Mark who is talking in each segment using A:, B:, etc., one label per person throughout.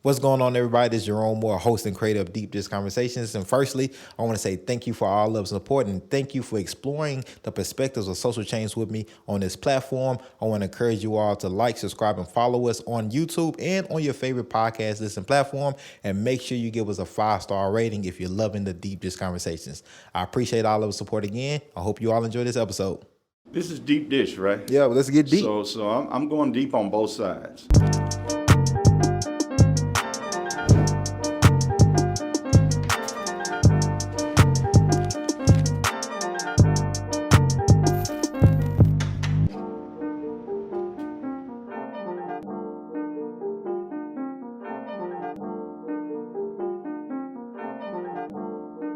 A: What's going on, everybody? This is Jerome Moore, host and creator of Deep Dish Conversations. And firstly, I want to say thank you for all love and support, and thank you for exploring the perspectives of social change with me on this platform. I want to encourage you all to like, subscribe, and follow us on YouTube and on your favorite podcast listen platform. And make sure you give us a 5-star rating if you're loving the Deep Dish Conversations. I appreciate all of the support again. I hope you all enjoy this episode.
B: This is deep dish, right?
A: Yeah, well, let's get deep.
B: So I'm going deep on both sides.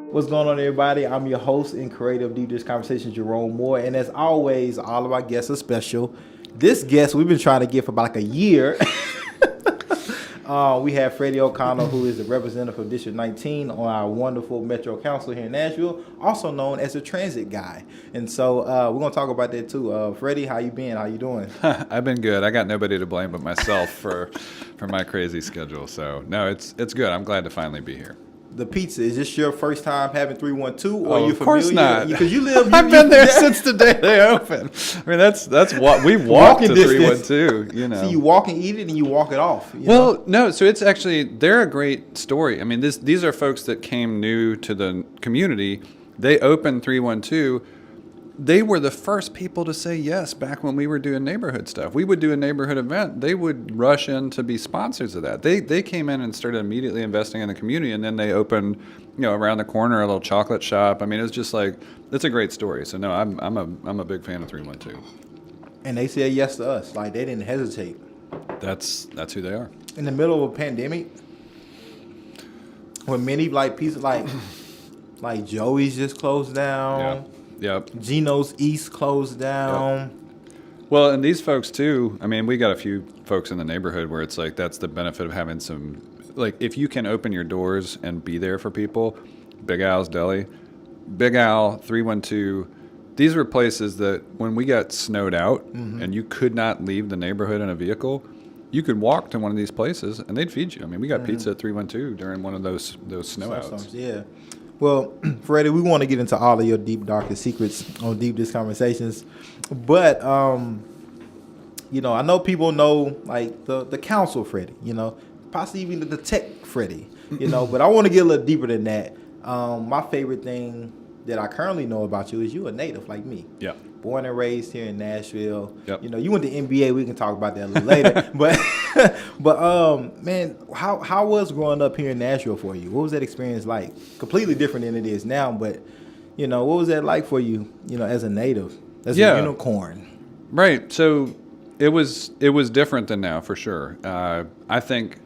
A: What's going on, everybody? I'm your host and creator of Deep Dish Conversations, Jerome Moore. And as always, all of our guests are special. This guest we've been trying to get for about like a year. We have Freddie O'Connell, who is the representative of District 19 on our wonderful Metro Council here in Nashville, also known as the transit guy. And so we're going to talk about that too. Freddie, how you been? How you doing?
C: I've been good. I got nobody to blame but myself for my crazy schedule. So, no, it's good. I'm glad to finally be here.
A: The pizza, is this your first time having 312, or
C: Oh,
A: are you
C: of course
A: familiar?
C: not.
A: Because you live.
C: I've been there since the day they opened. I mean, that's what we walked to 312. You know,
A: See, you walk and eat it, and you walk it off.
C: Well, no. So it's actually they're a great story. I mean, these are folks that came new to the community. They opened 312. They were the first people to say yes back when we were doing neighborhood stuff. We would do a neighborhood event. They would rush in to be sponsors of that. They came in and started immediately investing in the community, and then they opened, around the corner a little chocolate shop. I mean, it was just like, it's a great story. So no, I'm a big fan of 312.
A: And they said yes to us. Like, they didn't hesitate.
C: That's who they are.
A: In the middle of a pandemic, when many pieces like Joey's just closed down.
C: Yeah. Yep.
A: Geno's East closed down.
C: Yep. Well, and these folks too, I mean, we got a few folks in the neighborhood where it's like that's the benefit of having some, like if you can open your doors and be there for people, Big Al's Deli, Big Al, 312, these were places that when we got snowed out and you could not leave the neighborhood in a vehicle, you could walk to one of these places and they'd feed you. I mean, we got pizza at 312 during one of those snow outs.
A: Yeah. Well, Freddie, we want to get into all of your deep, darkest secrets on Deep Dish Conversations. But, I know people know, like, the council Freddie, possibly even the tech Freddie, but I want to get a little deeper than that. My favorite thing that I currently know about you is you a native like me.
C: Yeah.
A: Born and raised here in Nashville.
C: Yep.
A: You went to NBA. We can talk about that a little later. But man, how was growing up here in Nashville for you? What was that experience like? Completely different than it is now. But what was that like for you? As a native, as a unicorn.
C: Right. So it was different than now for sure. I think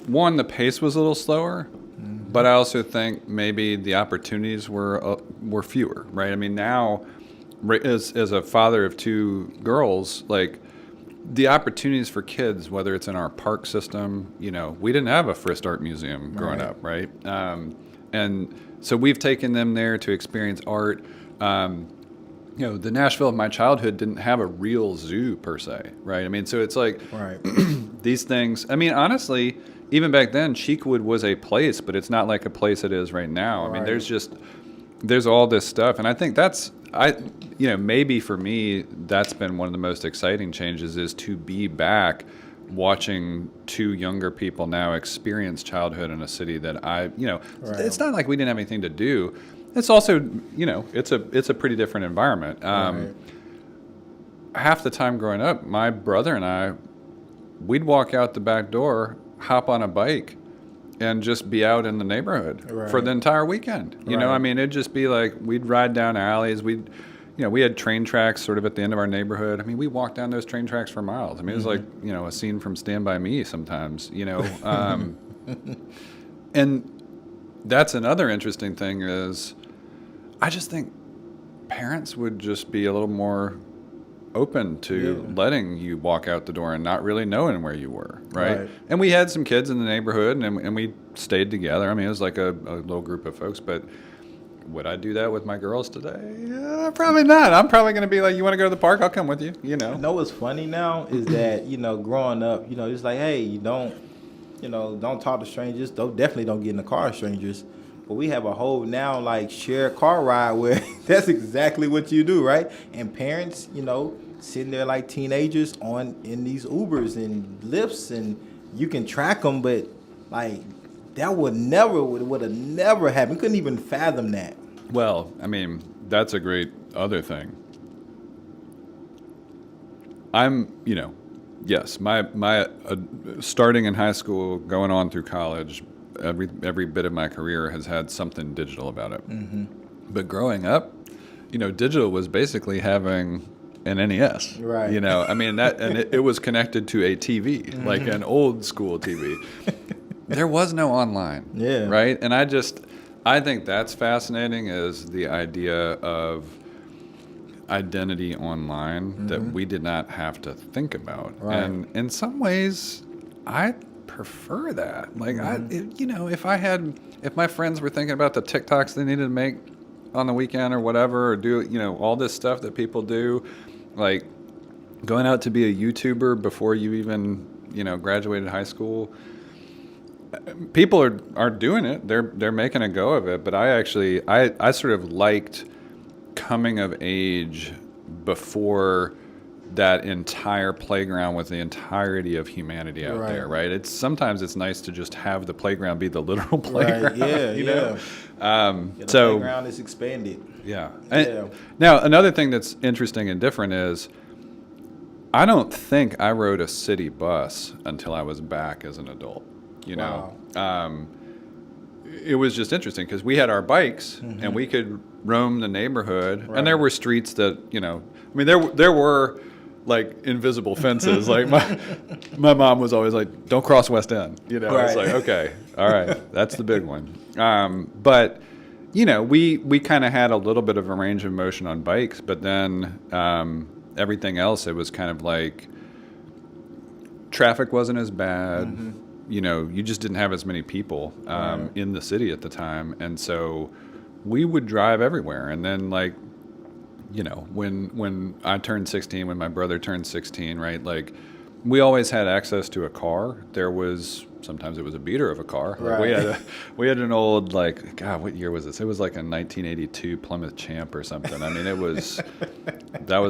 C: the pace was a little slower. But I also think maybe the opportunities were fewer, right? I mean, now, as a father of two girls, like the opportunities for kids, whether it's in our park system, we didn't have a Frist Art Museum growing up, right? And so we've taken them there to experience art. The Nashville of my childhood didn't have a real zoo per se, right? I mean, so it's like these things. I mean, honestly, even back then, Cheekwood was a place, but it's not like a place it is right now. I mean, there's all this stuff, and I think maybe for me, that's been one of the most exciting changes is to be back watching two younger people now experience childhood in a city that it's not like we didn't have anything to do. It's also, it's a pretty different environment. Half the time growing up, my brother and I, we'd walk out the back door, hop on a bike, and just be out in the neighborhood for the entire weekend. You know, I mean, it'd just be like we'd ride down alleys. We had train tracks sort of at the end of our neighborhood. I mean, we walked down those train tracks for miles. I mean, it was like a scene from Stand By Me sometimes. And that's another interesting thing is, I just think parents would just be a little more open to letting you walk out the door and not really knowing where you were, right? And we had some kids in the neighborhood, and we stayed together. I mean, it was like a little group of folks, but would I do that with my girls today? Probably not. I'm probably going to be like, you want to go to the park? I'll come with you,
A: You know what's funny now is that, growing up, it's like, hey, you don't don't talk to strangers. Definitely don't get in the car with strangers. But we have a whole now like shared car ride where that's exactly what you do, right? And parents, sitting there like teenagers in these Ubers and Lyfts, and you can track them, but like that would have never happened. Couldn't even fathom that.
C: Well, I mean, that's a great other thing. Yes, my starting in high school, going on through college, every bit of my career has had something digital about it. Mm-hmm. But growing up, digital was basically having an NES.
A: Right.
C: I mean and it was connected to a TV, mm-hmm. like an old school TV. There was no online.
A: Yeah.
C: Right? And I think that's fascinating, is the idea of identity online, mm-hmm. that we did not have to think about.
A: Right.
C: And in some ways, I prefer that. Like, mm-hmm. If my friends were thinking about the TikToks they needed to make on the weekend or whatever, or do, all this stuff that people do, like going out to be a YouTuber before you even, graduated high school, people are doing it. They're making a go of it. But I sort of liked coming of age before that entire playground with the entirety of humanity out there, right? Sometimes it's nice to just have the playground be the literal playground.
A: Right. Yeah, the playground is expanded.
C: Yeah. Now, another thing that's interesting and different is I don't think I rode a city bus until I was back as an adult.
A: Wow.
C: It was just interesting because we had our bikes, mm-hmm. and we could roam the neighborhood, and there were streets that, there were like invisible fences. Like my mom was always like, "Don't cross West End." It's like, okay, all right, that's the big one. But we kind of had a little bit of a range of motion on bikes, but then everything else, it was kind of like traffic wasn't as bad. Mm-hmm. You just didn't have as many people in the city at the time. And so we would drive everywhere. And then, like, when I turned 16, when my brother turned 16, right, like, we always had access to a car. Sometimes it was a beater of a car.
A: Right.
C: Like we had an old, like, God, what year was this? It was like a 1982 Plymouth Champ or something. I mean, that was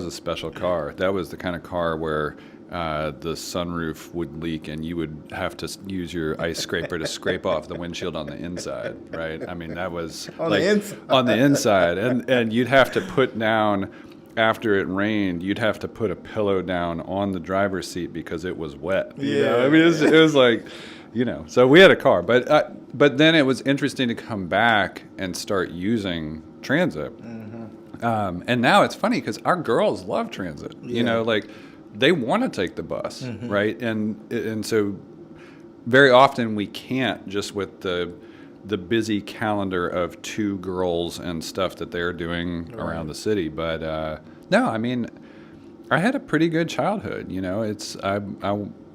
C: a special car. That was the kind of car where the sunroof would leak and you would have to use your ice scraper to scrape off the windshield on the inside, right? I mean, that was
A: on the
C: inside. And you'd have to put down, after it rained, you'd have to put a pillow down on the driver's seat because it was wet. I mean, it was like, so we had a car. But then it was interesting to come back and start using transit. Mm-hmm. And now it's funny because our girls love transit. Like, they want to take the bus, mm-hmm. right? And so very often we can't, just with the busy calendar of two girls and stuff that they're doing around the city. But no, I mean, I had a pretty good childhood. I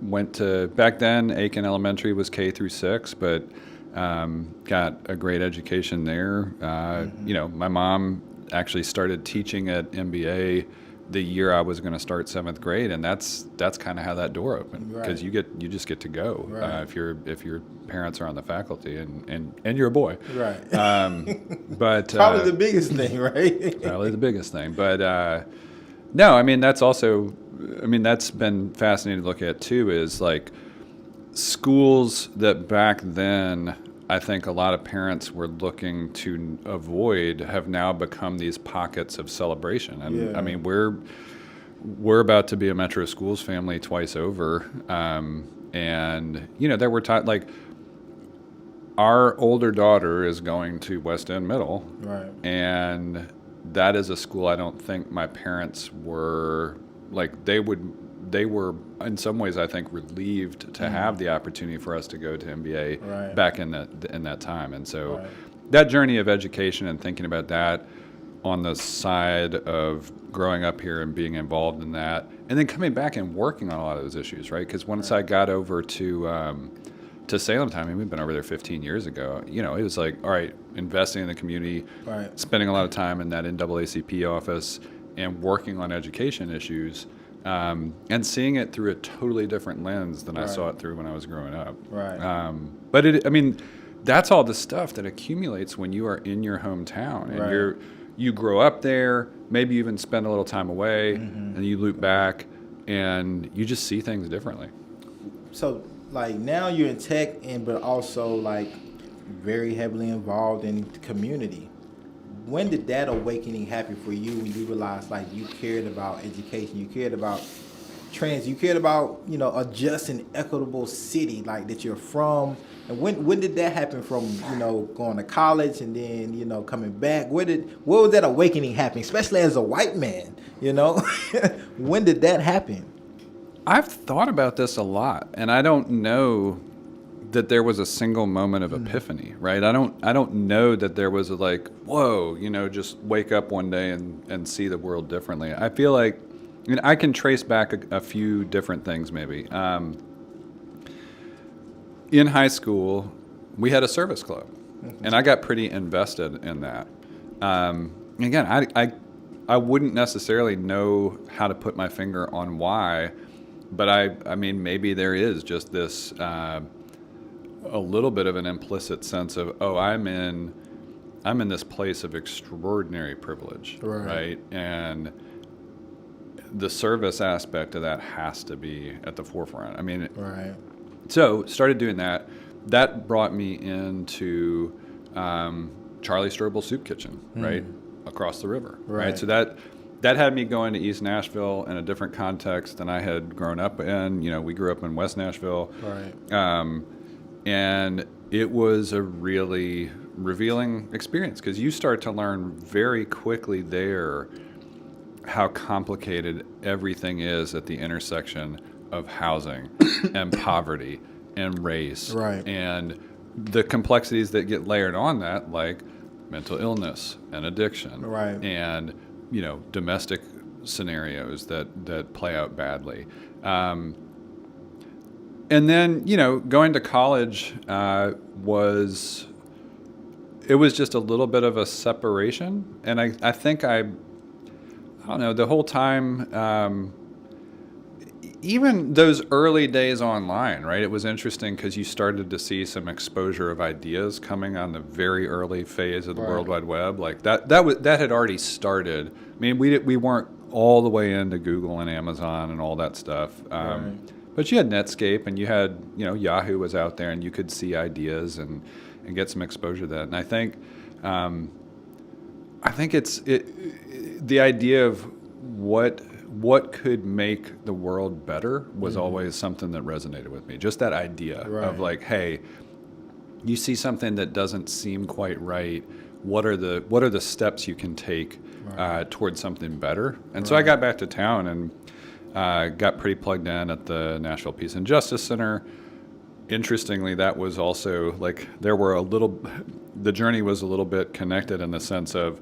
C: went to, back then, Aiken Elementary was K through 6, but got a great education there. Mm-hmm. My mom actually started teaching at MBA the year I was going to start 7th grade, and that's kind of how that door opened, because you just get to go if your parents are on the faculty and you're a boy,
A: right?
C: But
A: probably the biggest thing, right?
C: Probably the biggest thing, but no, I mean that's been fascinating to look at too. Is like schools that back then, I think a lot of parents were looking to avoid, have now become these pockets of celebration. And I mean, we're about to be a Metro Schools family twice over. And, there were times, like, our older daughter is going to West End Middle.
A: Right.
C: And that is a school I don't think my parents were, like, they were in some ways, I think, relieved to have the opportunity for us to go to MBA back in that time. And so that journey of education and thinking about that on the side of growing up here and being involved in that, and then coming back and working on a lot of those issues, right? Because once I got over to Salem time, I mean, we've been over there 15 years ago, it was like, all right, investing in the community, spending a lot of time in that NAACP office and working on education issues. and seeing it through a totally different lens than I
A: Right.
C: saw it through when I was growing up.
A: Right.
C: But that's all the stuff that accumulates when you are in your hometown and
A: Right.
C: you grow up there, maybe you even spend a little time away, and you loop back and you just see things differently.
A: So like now you're in tech but also like very heavily involved in the community. When did that awakening happen for you when you realized like you cared about education, you cared about you cared about, a just and equitable city like that you're from? And when did that happen from, going to college and then, coming back? What was that awakening happen, especially as a white man, When did that happen?
C: I've thought about this a lot, and I don't know that there was a single moment of epiphany, right? I don't know that there was a like, whoa, just wake up one day and see the world differently. I feel like, I can trace back a few different things maybe. In high school, we had a service club, and I got pretty invested in that. Again, I wouldn't necessarily know how to put my finger on why, but I mean, maybe there is just this a little bit of an implicit sense of, oh, I'm in this place of extraordinary privilege, right? And the service aspect of that has to be at the forefront. I mean,
A: Right.
C: So started doing that. That brought me into Charlie Strobel's Soup Kitchen, right, across the river, right? So that had me going to East Nashville in a different context than I had grown up in. We grew up in West Nashville,
A: Right.
C: and it was a really revealing experience because you start to learn very quickly there how complicated everything is at the intersection of housing and poverty and race,
A: Right.
C: and the complexities that get layered on that, like mental illness and addiction,
A: Right.
C: and domestic scenarios that play out badly. And then going to college was just a little bit of a separation, and I think I don't know, the whole time, even those early days online, right? It was interesting because you started to see some exposure of ideas coming on the very early phase of the
A: Right.
C: World Wide Web. Like that had already started. I mean, we weren't all the way into Google and Amazon and all that stuff.
A: Right.
C: But you had Netscape and you had, Yahoo was out there and you could see ideas and get some exposure to that. And I think it's the idea of what could make the world better was always something that resonated with me. Just that idea of like, hey, you see something that doesn't seem quite right. What are the steps you can take towards something better? And so I got back to town and got pretty plugged in at the Nashville Peace and Justice Center. Interestingly, that was also like the journey was a little bit connected in the sense of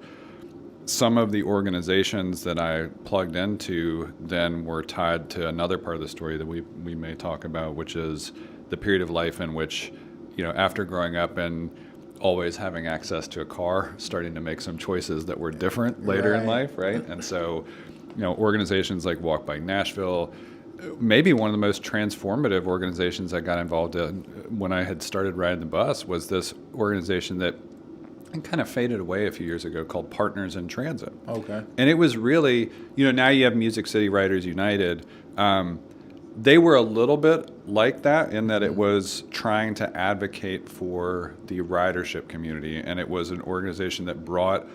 C: some of the organizations that I plugged into then were tied to another part of the story that we may talk about, which is the period of life in which, after growing up and always having access to a car, starting to make some choices that were different later in life, right? And so, organizations like Walk Bike Nashville, maybe one of the most transformative organizations I got involved in when I had started riding the bus was this organization that kind of faded away a few years ago called Partners in Transit.
A: Okay.
C: And it was really, now you have Music City Riders United. They were a little bit like that in that it was trying to advocate for the ridership community, and it was an organization that brought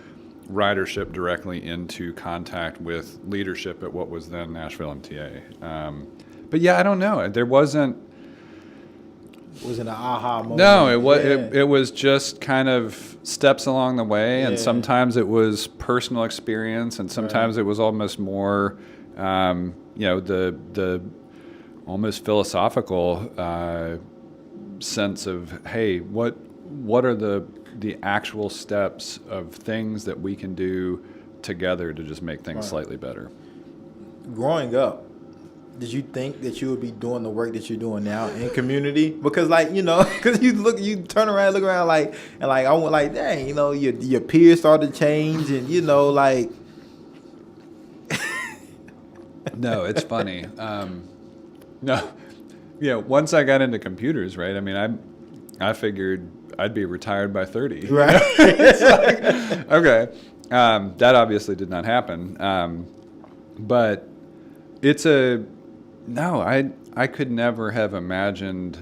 C: ridership directly into contact with leadership at what was then Nashville MTA. But yeah, I don't know. There wasn't.
A: Was it an aha moment?
C: No, it was just kind of steps along the way, and sometimes it was personal experience, and sometimes it was almost more, the almost philosophical sense of, hey, what are the actual steps of things that we can do together to just make things slightly better?
A: Growing up, did you think that you would be doing the work that you're doing now in community? Because because you turn around, look around, I went like, dang, your peers started to change, and
C: No, it's funny. No, once I got into computers, right? I mean, I figured I'd be retired by 30.
A: Right.
C: It's like, okay. That obviously did not happen. But it's no, I could never have imagined,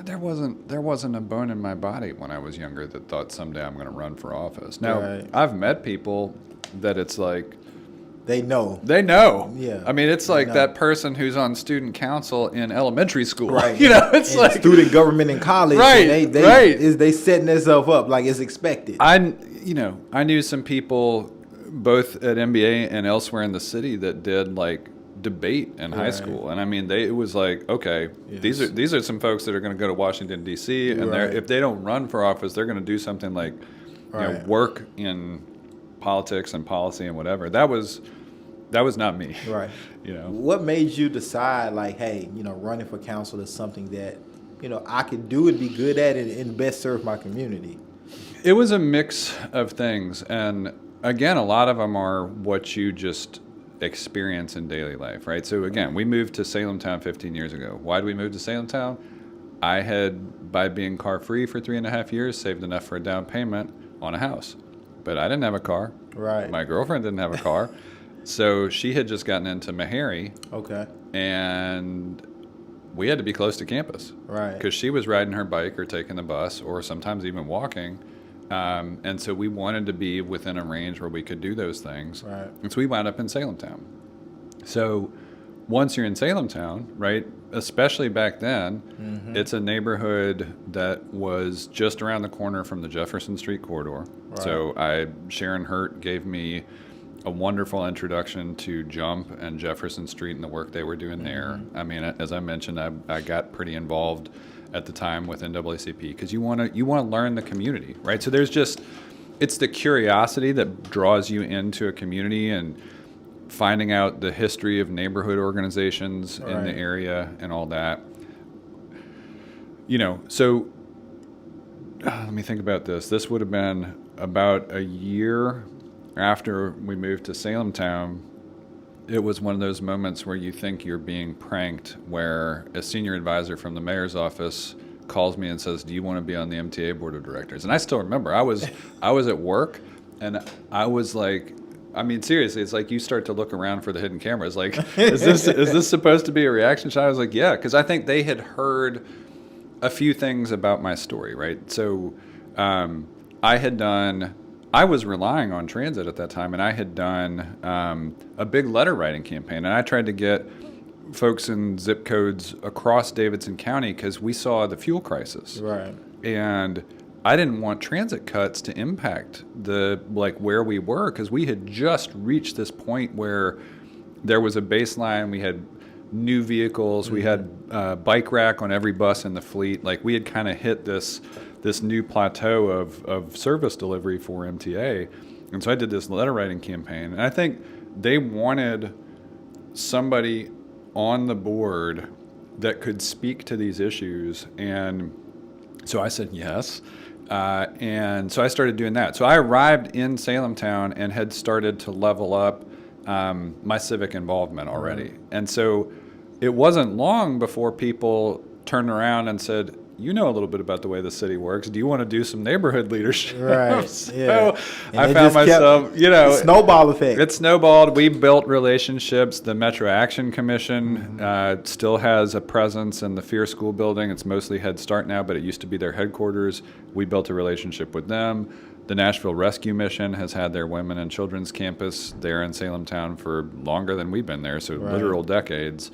C: there wasn't a bone in my body when I was younger that thought someday I'm going to run for office. Now,
A: Right.
C: I've met people that it's like,
A: They know.
C: they know.
A: Yeah.
C: I mean, it's
A: They
C: like
A: know.
C: that person who's on student council in elementary school.
A: Right.
C: It's
A: And
C: like
A: student government in college.
C: Right,
A: and they
C: right.
A: They setting themselves up like it's expected.
C: I knew some people both at MBA and elsewhere in the city that did like debate in high
A: Right.
C: schow, and I mean, it was like, okay,
A: Yes.
C: these are some folks that are going to go to Washington D.C. and
A: Right.
C: if they don't run for office, they're going to do something like
A: Right.
C: work in politics and policy and whatever. That was not me.
A: Right.
C: You know.
A: What made you decide, like, hey, running for council is something that, I can do and be good at it and best serve my community?
C: It was a mix of things, and again, a lot of them are what you just experience in daily life, right? So again, we moved to Salem Town 15 years ago. Why did we move to Salem Town? I had, by being car free for 3.5 years, saved enough for a down payment on a house, but I didn't have a car.
A: Right.
C: My girlfriend didn't have a car, so she had just gotten into Meharry,
A: Okay.
C: and we had to be close to campus.
A: Right.
C: Because she was riding her bike or taking the bus or sometimes even walking. And so we wanted to be within a range where we could do those things.
A: Right.
C: And so we wound up in Salem Town. So once you're in Salem Town, right, especially back then, it's a neighborhood that was just around the corner from the Jefferson Street corridor.
A: Right.
C: So Sharon Hurt gave me a wonderful introduction to Jump and Jefferson Street and the work they were doing there. I mean, as I mentioned, I got pretty involved at the time with NAACP because you want to learn the community, right? So it's the curiosity that draws you into a community and finding out the history of neighborhood organizations in the
A: Right.
C: area and all that. So let me think about this. This would have been about a year after we moved to Salem Town. It was one of those moments where you think you're being pranked, where a senior advisor from the mayor's office calls me and says, "Do you want to be on the MTA board of directors?" And I still remember I was at work, and I was like, I mean, seriously, it's like you start to look around for the hidden cameras. Like, is this supposed to be a reaction shot? I was like, yeah, because I think they had heard a few things about my story, right? So I was relying on transit at that time, and I had done a big letter writing campaign, and I tried to get folks in zip codes across Davidson County because we saw the fuel crisis.
A: Right.
C: And I didn't want transit cuts to impact where we were, because we had just reached this point where there was a baseline. We had new vehicles. We had a bike rack on every bus in the fleet. Like, we had kind of hit this new plateau of service delivery for MTA. And so I did this letter writing campaign. And I think they wanted somebody on the board that could speak to these issues. And so I said yes. And so I started doing that. So I arrived in Salem Town and had started to level up my civic involvement already. And so it wasn't long before people turned around and said, "You know a little bit about the way the city works. Do you want to do some neighborhood leadership?"
A: Right.
C: So
A: Yeah.
C: I
A: it
C: found
A: just kept-
C: myself,
A: the snowball effect.
C: it snowballed. We built relationships. The Metro Action Commission still has a presence in the Fear School building. It's mostly Head Start now, but it used to be their headquarters. We built a relationship with them. The Nashville Rescue Mission has had their women and children's campus there in Salem Town for longer than we've been there, so
A: Right.
C: literal decades.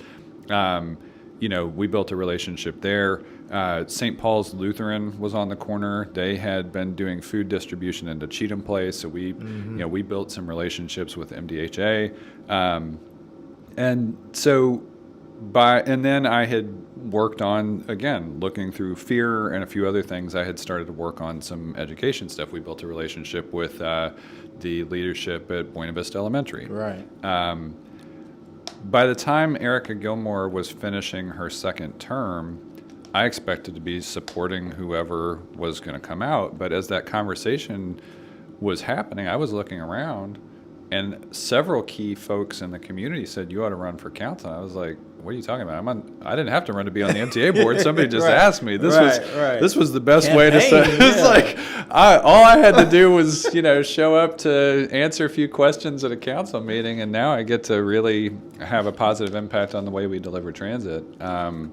C: We built a relationship there. St. Paul's Lutheran was on the corner. They had been doing food distribution into Cheatham Place, so we built some relationships with MDHA, and then I had worked on, again, looking through fear and a few other things. I had started to work on some education stuff. We built a relationship with the leadership at Buena Vista Elementary.
A: Right.
C: By the time Erica Gilmore was finishing her second term, I expected to be supporting whoever was going to come out. But as that conversation was happening, I was looking around, And several key folks in the community said, you ought to run for council. I was like, what are you talking about? I didn't have to run to be on the MTA board. Somebody just asked me. This was the best way to say it. It's like, all I had to do was, show up to answer a few questions at a council meeting, and now I get to really have a positive impact on the way we deliver transit. But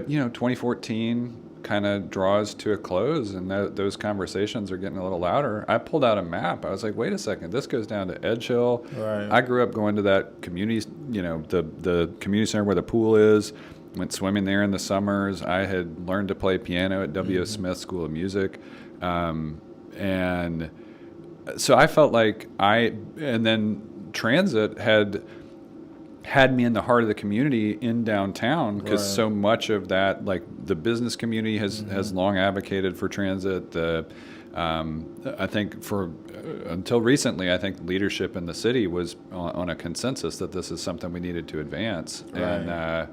C: 2014 kind of draws to a close, and those conversations are getting a little louder. I pulled out a map. I was like, wait a second, this goes down to Edge Hill.
A: Right.
C: I grew up going to that community, the community center where the pool is, went swimming there in the summers. I had learned to play piano at W.O. Smith School of Music. And so I felt like and then transit had me in the heart of the community in downtown, because so much of that, like the business community has long advocated for transit. I think until recently, I think leadership in the city was on a consensus that this is something we needed to advance. Right. And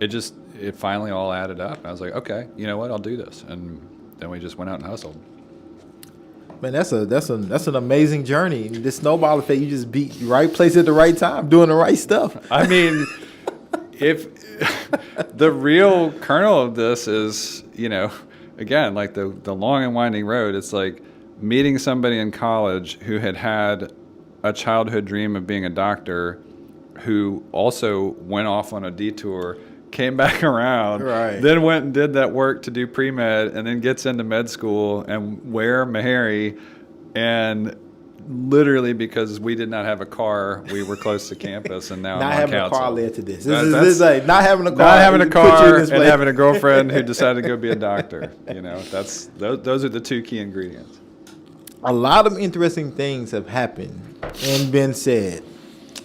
C: it finally all added up. I was like, okay, you know what, I'll do this. And then we just went out and hustled.
A: Man, that's an amazing journey. This snowball effect, you just be right place at the right time, doing the right stuff.
C: I mean, if the real kernel of this is, again, like the long and winding road, it's like meeting somebody in college who had a childhood dream of being a doctor, who also went off on a detour, came back around, then went and did that work to do pre-med, and then gets into med school and wear Meharry, and literally because we did not have a car, we were close to campus, and now
A: not
C: I'm on
A: having
C: council.
A: a car led to this. This is like not having a
C: car and having a girlfriend who decided to go be a doctor. Those are the two key ingredients.
A: A lot of interesting things have happened and been said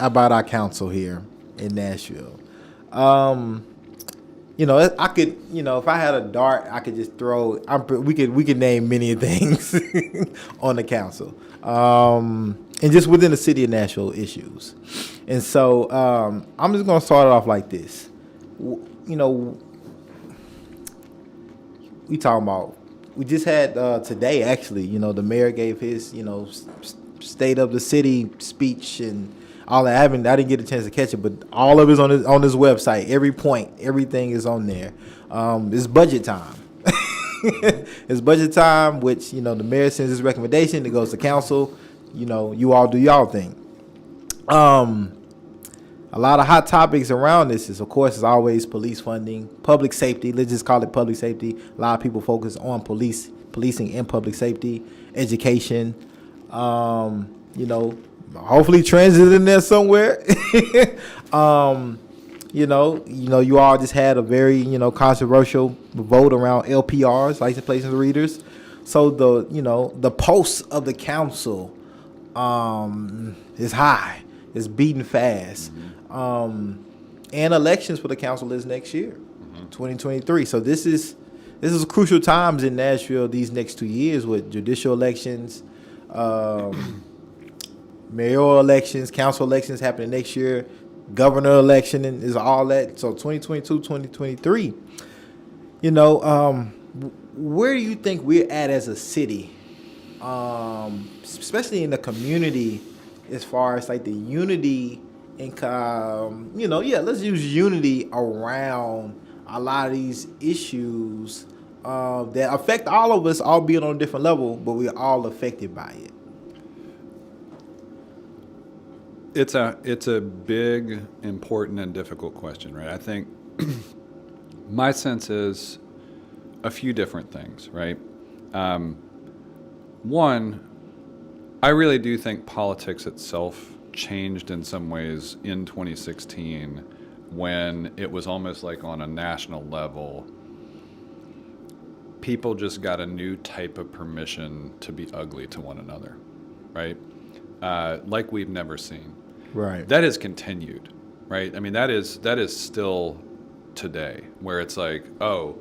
A: about our council here in Nashville. I could, if I had a dart, I could just throw. We could name many things on the council, and just within the city of Nashville issues. And so I'm just gonna start it off like this. We talking about. We just had today actually. The mayor gave his state of the city speech and all that. I didn't get a chance to catch it, but all of it's on his website. Every point, everything is on there. It's budget time. It's budget time, which the mayor sends his recommendation. It goes to council. You all do y'all thing. A lot of hot topics around this is, of course, as always, police funding, public safety. Let's just call it public safety. A lot of people focus on policing and public safety, education. Hopefully transit in there somewhere. You all just had a very, controversial vote around LPRs, license plates and readers. So the pulse of the council is high. It's beating fast. And elections for the council is next year, 2023. So this is crucial times in Nashville these next 2 years with judicial elections, mayoral elections, council elections happening next year, governor election, and is all that. So 2022, 2023, where do you think we're at as a city, especially in the community, as far as like the unity and, let's use unity around a lot of these issues that affect all of us, albeit on a different level, but we're all affected by it.
C: It's a big, important, and difficult question, right? I think my sense is a few different things, right? One, I really do think politics itself changed in some ways in 2016 when it was almost like on a national level, people just got a new type of permission to be ugly to one another, right? Like we've never seen.
A: Right.
C: That has continued, right? I mean, that is still today, where it's like, oh,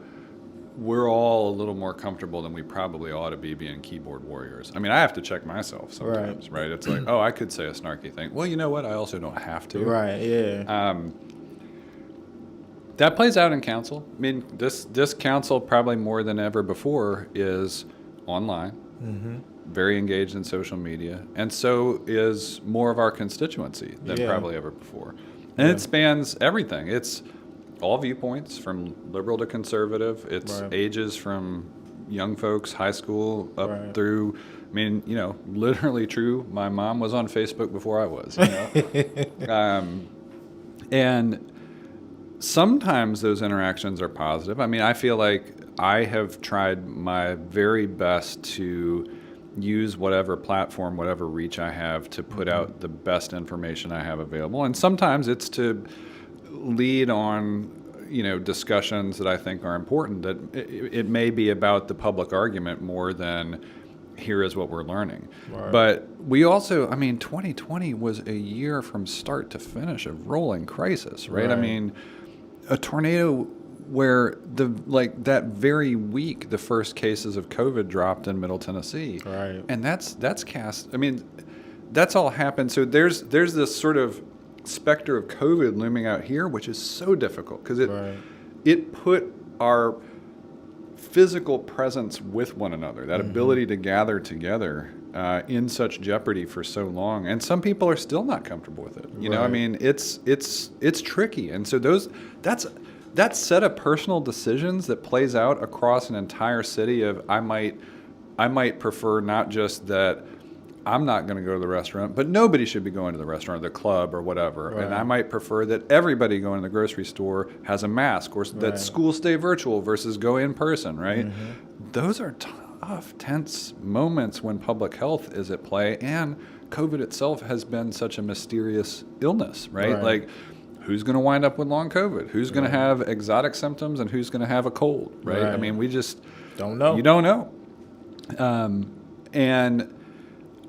C: we're all a little more comfortable than we probably ought to be being keyboard warriors. I mean, I have to check myself sometimes, right? It's like, oh, I could say a snarky thing. Well, you know what? I also don't have to.
A: Right, yeah.
C: That plays out in council. I mean, this council probably more than ever before is online. very engaged in social media, and so is more of our constituency than probably ever before. And it spans everything. It's all viewpoints from liberal to conservative. It's ages from young folks, high school, up through, I mean, literally true. My mom was on Facebook before I was, and sometimes those interactions are positive. I mean, I feel like I have tried my very best to use whatever platform, whatever reach I have to put out the best information I have available. And sometimes it's to lead on, discussions that I think are important, that it may be about the public argument more than here is what we're learning. Right. But we also, 2020 was a year from start to finish of rolling crisis, right? I mean, a tornado where that very week the first cases of COVID dropped in Middle Tennessee, right? And that's cast. I mean, that's all happened. So there's this sort of specter of COVID looming out here, which is so difficult because it put our physical presence with one another, that ability to gather together, in such jeopardy for so long. And some people are still not comfortable with it. You know, I mean, it's tricky. And so that set of personal decisions that plays out across an entire city of I might prefer not just that I'm not going to go to the restaurant, but nobody should be going to the restaurant or the club or whatever. Right. And I might prefer that everybody going to the grocery store has a mask, or that school stay virtual versus go in person, right? Those are tough, tense moments when public health is at play, and COVID itself has been such a mysterious illness, right? Like, who's going to wind up with long COVID? Who's going to have exotic symptoms, and who's going to have a cold, right? I mean, we just
A: don't know.
C: You don't know. And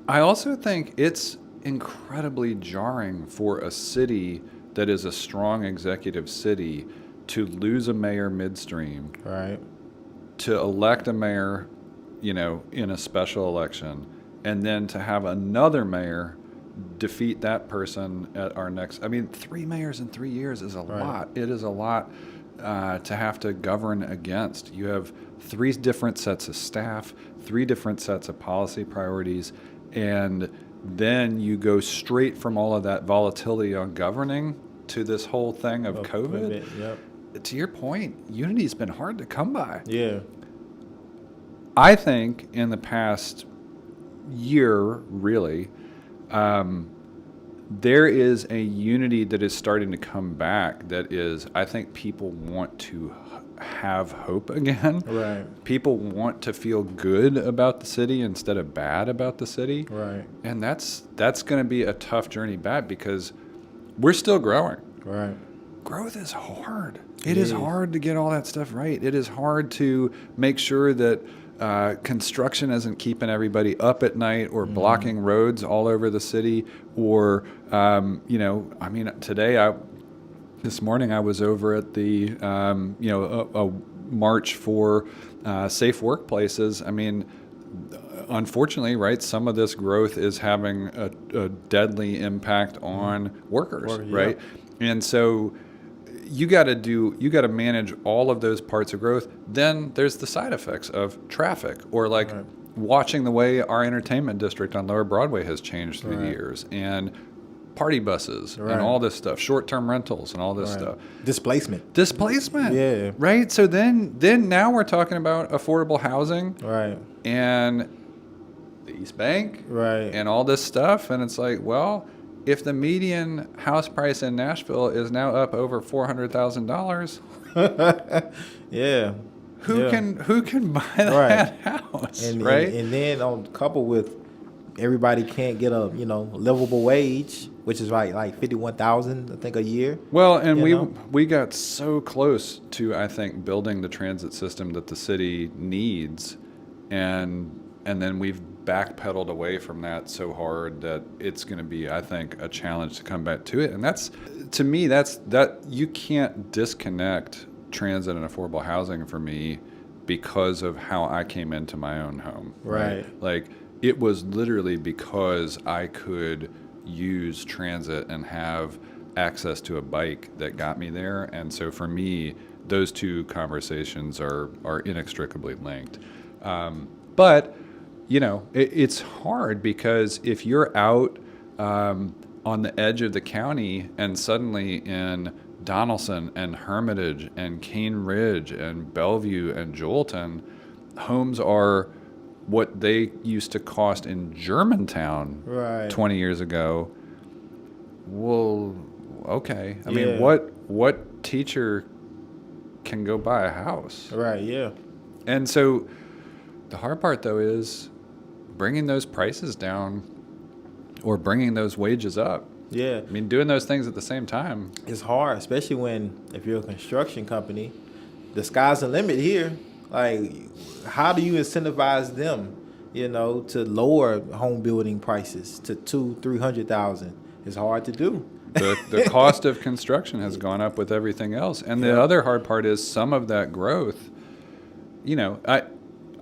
C: I also think it's incredibly jarring for a city that is a strong executive city to lose a mayor midstream, right? To elect a mayor, in a special election, and then to have another mayor defeat that person at our next. 3 mayors in 3 years is a lot. It is a lot to have to govern against. You have 3 different sets of staff, 3 different sets of policy priorities. And then you go straight from all of that volatility on governing to this whole thing of COVID. To your point, unity's been hard to come by. Yeah. I think in the past year, really, there is a unity that is starting to come back that is, I think people want to have hope again. Right. People want to feel good about the city instead of bad about the city. Right. And that's going to be a tough journey back because we're still growing. Right. Growth is hard. It is hard to get all that stuff right. It is hard to make sure that construction isn't keeping everybody up at night or blocking roads all over the city, or this morning I was over at the a march for safe workplaces. I mean, unfortunately, right, some of this growth is having a deadly impact on workers, right? And so you got to manage all of those parts of growth. Then there's the side effects of traffic, or watching the way our entertainment district on Lower Broadway has changed through the years, and party buses and all this stuff, short-term rentals and all this stuff. Displacement. Yeah. Right? So then now we're talking about affordable housing. Right. And the East Bank. Right. And all this stuff. And it's like, well, if the median house price in Nashville is now up over $400,000, who can buy that house, right?
A: And then on coupled with everybody can't get a livable wage, which is like $51,000 I think a year.
C: Well, and we got so close to, I think, building the transit system that the city needs, and then we've backpedaled away from that so hard that it's going to be, I think, a challenge to come back to it. And that's, to me, that you can't disconnect transit and affordable housing for me because of how I came into my own home. Right. Like, it was literally because I could use transit and have access to a bike that got me there. And so for me, those two conversations are inextricably linked. But it's hard because if you're out on the edge of the county and suddenly in Donaldson and Hermitage and Cane Ridge and Bellevue and Joelton, homes are what they used to cost in Germantown
A: Right.
C: 20 years ago. Well, okay. I mean,
A: Yeah.
C: what teacher can go buy a house?
A: Right. Yeah.
C: And so the hard part, though, is bringing those prices down or bringing those wages up.
A: Yeah.
C: I mean, doing those things at the same time.
A: It's hard, especially if you're a construction company, the sky's the limit here. Like, how do you incentivize them, to lower home building prices to $200,000-$300,000? It's hard to do.
C: The cost of construction has gone up with everything else. And the other hard part is some of that growth,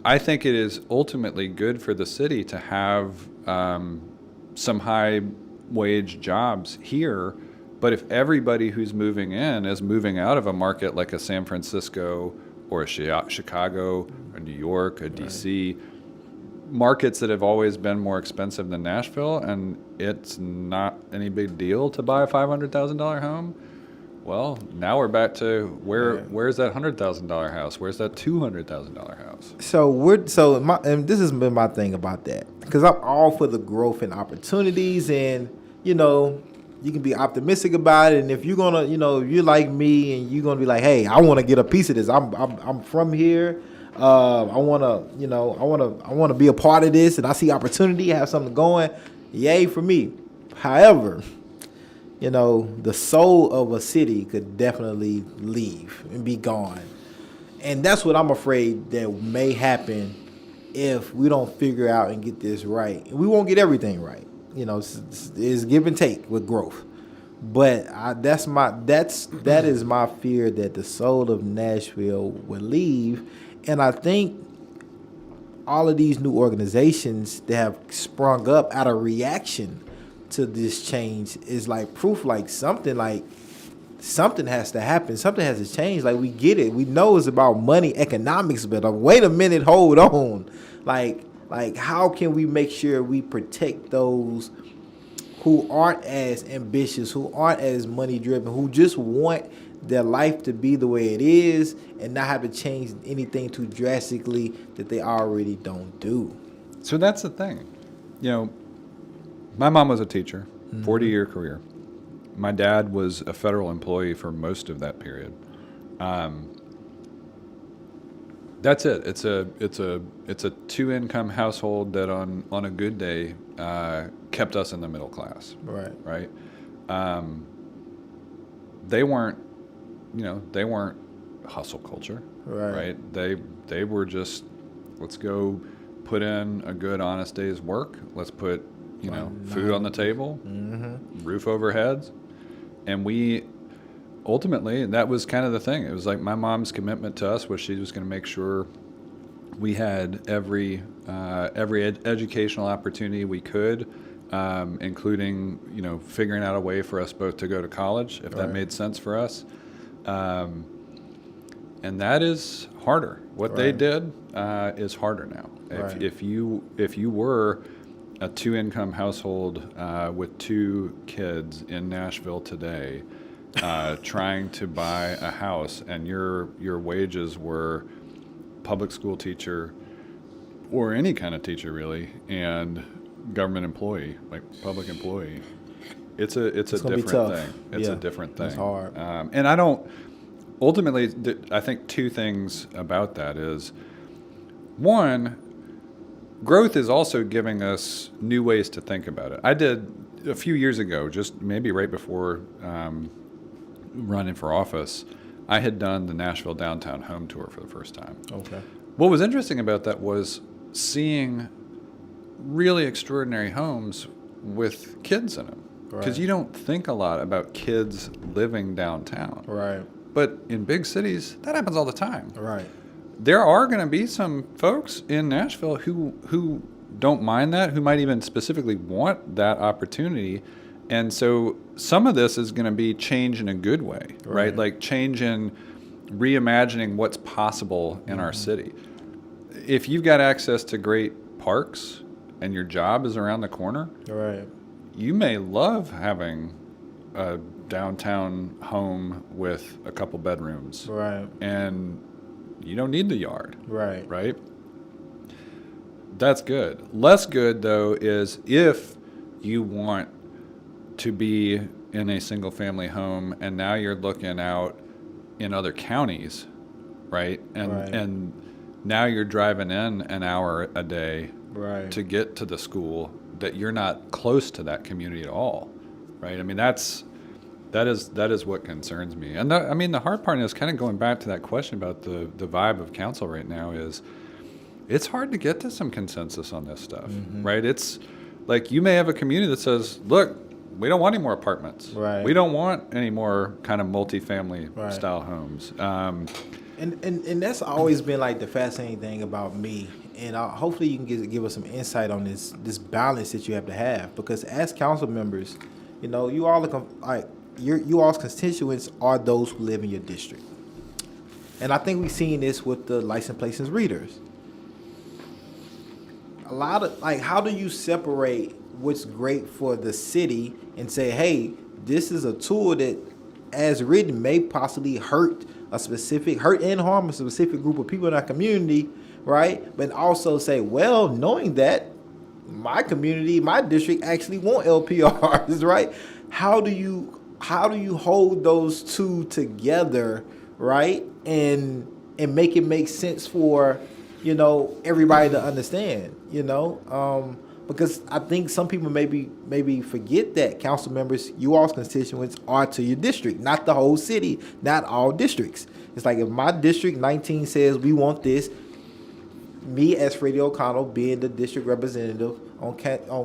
C: I think it is ultimately good for the city to have some high wage jobs here. But if everybody who's moving in is moving out of a market like a San Francisco or a Chicago, a New York, a DC, markets that have always been more expensive than Nashville, and it's not any big deal to buy a $500,000 home, well, now we're back to where's that $100,000 house? Where's that $200,000 house?
A: And this has been my thing about that, because I'm all for the growth and opportunities, and you can be optimistic about it. And if you're gonna, if you're like me and you're gonna be like, hey, I want to get a piece of this. I'm from here. I wanna be a part of this, and I see opportunity, have something going. Yay for me. However, the soul of a city could definitely leave and be gone. And that's what I'm afraid that may happen if we don't figure out and get this right. We won't get everything right. It's give and take with growth. But that is my fear, that the soul of Nashville will leave. And I think all of these new organizations that have sprung up out of reaction to this change is like proof, like something has to happen. Something has to change. Like, we get it. We know it's about money, economics, but wait a minute, hold on. Like how can we make sure we protect those who aren't as ambitious, who aren't as money driven, who just want their life to be the way it is and not have to change anything too drastically that they already don't do?
C: So that's the thing. My mom was a teacher, 40-year career. My dad was a federal employee for most of that period. That's it. It's a 2-income household that on a good day kept us in the middle class. Right. They weren't hustle culture. Right. They were just, let's go put in a good, honest day's work. Let's put food on the table, roof over heads. And we ultimately, and that was kind of the thing. It was like my mom's commitment to us was she was going to make sure we had every educational opportunity we could, including, figuring out a way for us both to go to college, if that made sense for us. And that is harder. What they did is harder now. If you were a 2-income household with 2 kids in Nashville today, trying to buy a house, and your wages were public school teacher or any kind of teacher really, and government employee, like public employee, it's a different thing. It's a different thing.
A: It's hard.
C: And I don't. Ultimately, I think 2 things about that is, one, growth is also giving us new ways to think about it. I did a few years ago, just maybe right before running for office, I had done the Nashville downtown home tour for the first time.
A: Okay.
C: What was interesting about that was seeing really extraordinary homes with kids in them. Because you don't think a lot about kids living downtown.
A: Right.
C: But in big cities, that happens all the time.
A: Right.
C: There are going to be some folks in Nashville who don't mind that, who might even specifically want that opportunity. And so some of this is going to be change in a good way, right? Like change in reimagining what's possible in our city. If you've got access to great parks and your job is around the corner,
A: Right.
C: you may love having a downtown home with a couple bedrooms.
A: Right.
C: And you don't need the yard.
A: Right.
C: Right? That's good. Less good, though, is if you want to be in a single family home and now you're looking out in other counties, right? And now you're driving in an hour a day
A: Right.
C: to get to the school that you're not close to that community at all, right? I mean, that is what concerns me. And the hard part is kind of going back to that question about the vibe of council right now is it's hard to get to some consensus on this stuff, right? It's like you may have a community that says, look, we don't want any more apartments.
A: Right.
C: We don't want any more kind of multifamily
A: Right.
C: style homes.
A: And that's always been like the fascinating thing about me. And hopefully you can give us some insight on this balance that you have to have, because as council members, you all are like you all's constituents are those who live in your district. And I think we've seen this with the license plates and readers. A lot of
B: how do you separate what's great for the city and say, hey, this is a tool that, as written, may possibly hurt and harm a specific group of people in our community, right? But also say, well, knowing that my community, my district actually want LPRs, right? How do you hold those two together, right? And make it make sense for, everybody to understand, because I think some people maybe forget that council members, you all's constituents, are to your district, not the whole city, not all districts. It's like if my district 19 says we want this, me as Freddie O'Connell being the district representative on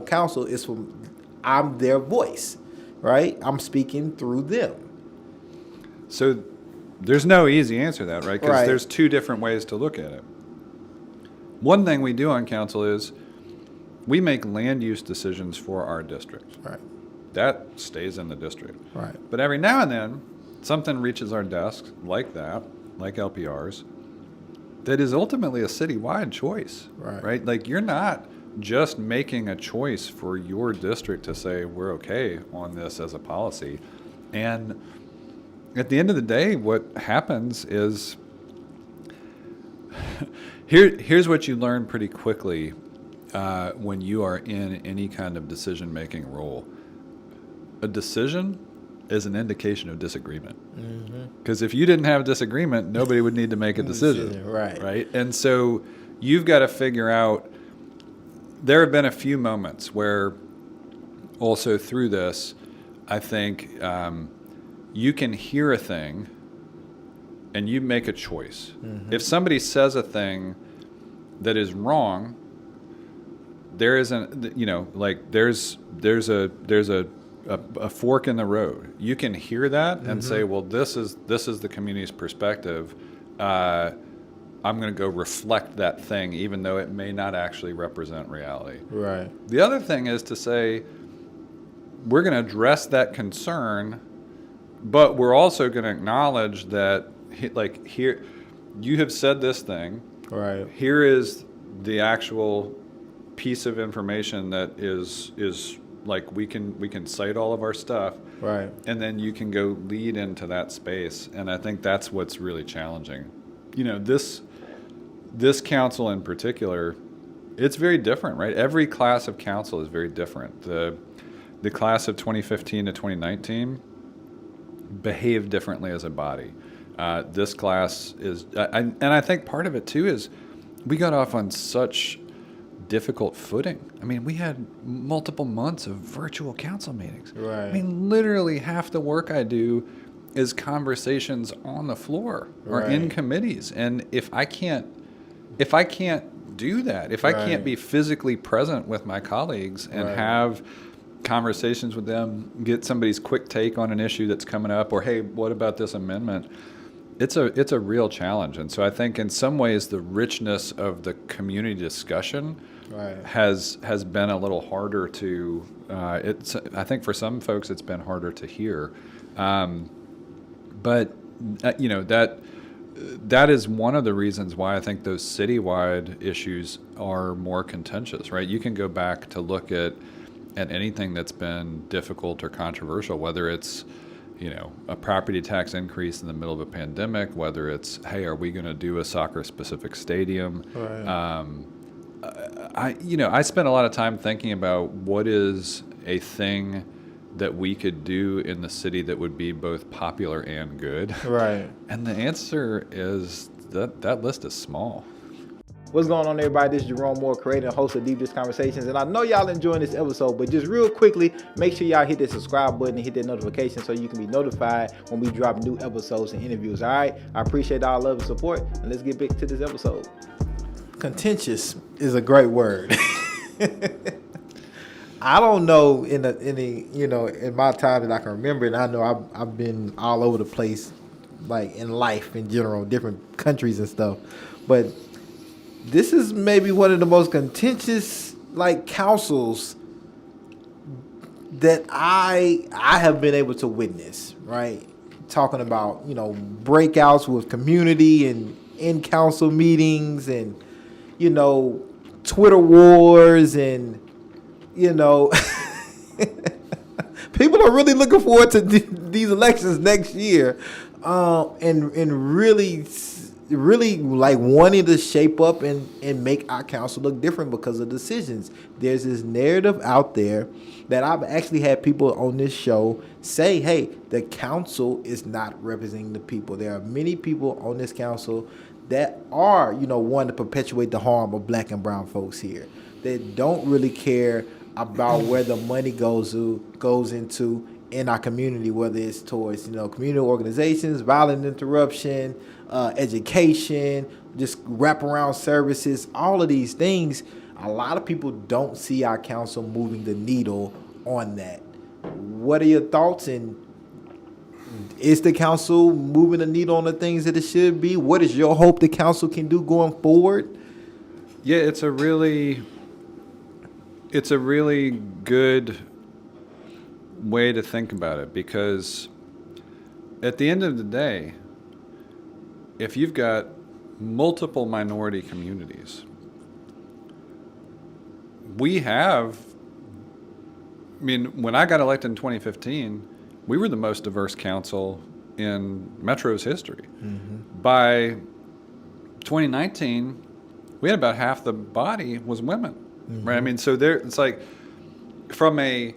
B: council I'm their voice, right? I'm speaking through them.
C: So there's no easy answer to that, right? Because
A: Right.
C: there's two different ways to look at it. One thing we do on council is we make land use decisions for our district.
A: Right.
C: That stays in the district.
A: Right.
C: But every now and then, something reaches our desk like that, like LPRs, that is ultimately a citywide choice,
A: Right.
C: Like you're not just making a choice for your district to say we're okay on this as a policy. And at the end of the day, what happens is here's what you learn pretty quickly when you are in any kind of decision-making role. A decision is an indication of disagreement. Because if you didn't have disagreement, nobody would need to make a decision.
A: Right.
C: Right? And so you've got to figure out, there have been a few moments where also through this, I think you can hear a thing and you make a choice. If somebody says a thing that is wrong, there isn't, there's a fork in the road. You can hear that and say, well, this is the community's perspective. I'm going to go reflect that thing, even though it may not actually represent reality.
A: Right.
C: The other thing is to say, we're going to address that concern, but we're also going to acknowledge that, here, you have said this thing.
A: Right.
C: Here is the actual piece of information that is like we can cite all of our stuff.
A: Right.
C: And then you can go lead into that space. And I think that's what's really challenging. This council in particular, it's very different, right? Every class of council is very different. The class of 2015 to 2019 behaved differently as a body. This class is, and I think part of it too is we got off on such difficult footing. I mean, we had multiple months of virtual council meetings.
A: Right.
C: I mean, literally half the work I do is conversations on the floor or in
A: Right.
C: committees. And if I can't do that, if I
A: Right.
C: can't be physically present with my colleagues and
A: Right.
C: have conversations with them, get somebody's quick take on an issue that's coming up, or hey, what about this amendment? It's a real challenge. And so I think in some ways the richness of the community discussion
A: Right.
C: has been a little harder to I think for some folks it's been harder to hear. But that that is one of the reasons why I think those citywide issues are more contentious, right? You can go back to look at anything that's been difficult or controversial, whether it's, a property tax increase in the middle of a pandemic, whether it's, hey, are we going to do a soccer-specific stadium?
B: Right.
C: I spent a lot of time thinking about what is a thing that we could do in the city that would be both popular and good.
B: Right.
C: And the answer is that list is small.
B: What's going on, everybody? This is Jerome Moore, creator and host of Deep Dish Conversations. And I know y'all enjoying this episode, but just real quickly, make sure y'all hit that subscribe button and hit that notification so you can be notified when we drop new episodes and interviews. All right? I appreciate all love and support. And let's get back to this episode. Contentious is a great word. I don't know in my time that I can remember, and I know I've been all over the place, like in life in general, different countries and stuff. But this is maybe one of the most contentious councils that I have been able to witness, right? Talking about, breakouts with community and in council meetings and, Twitter wars and, people are really looking forward to these elections next year, and really wanting to shape up and make our council look different because of decisions. There's this narrative out there that I've actually had people on this show say, hey, the council is not representing the people. There are many people on this council that are, wanting to perpetuate the harm of black and brown folks here. They don't really care about where the money goes into in our community, whether it's towards, community organizations, violent interruption, education, just wraparound services, all of these things. A lot of people don't see our council moving the needle on that. What are your thoughts? And is the council moving the needle on the things that it should be? What is your hope the council can do going forward?
C: Yeah, it's a really good way to think about it, because at the end of the day, if you've got multiple minority communities, when I got elected in 2015, we were the most diverse council in Metro's history. Mm-hmm. By 2019, we had about half the body was women, mm-hmm. right? So it's like from a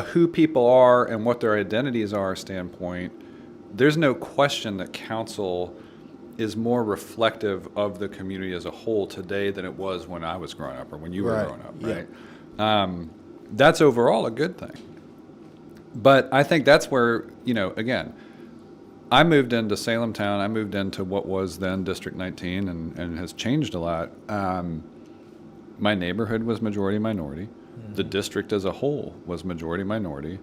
C: who people are and what their identities are standpoint, there's no question that council is more reflective of the community as a whole today than it was when I was growing up or when you were growing up, right? Yeah. That's overall a good thing. But I think that's where, again, I moved into Salem Town. I moved into what was then District 19 and has changed a lot. My neighborhood was majority minority. Mm-hmm. The district as a whole was majority minority.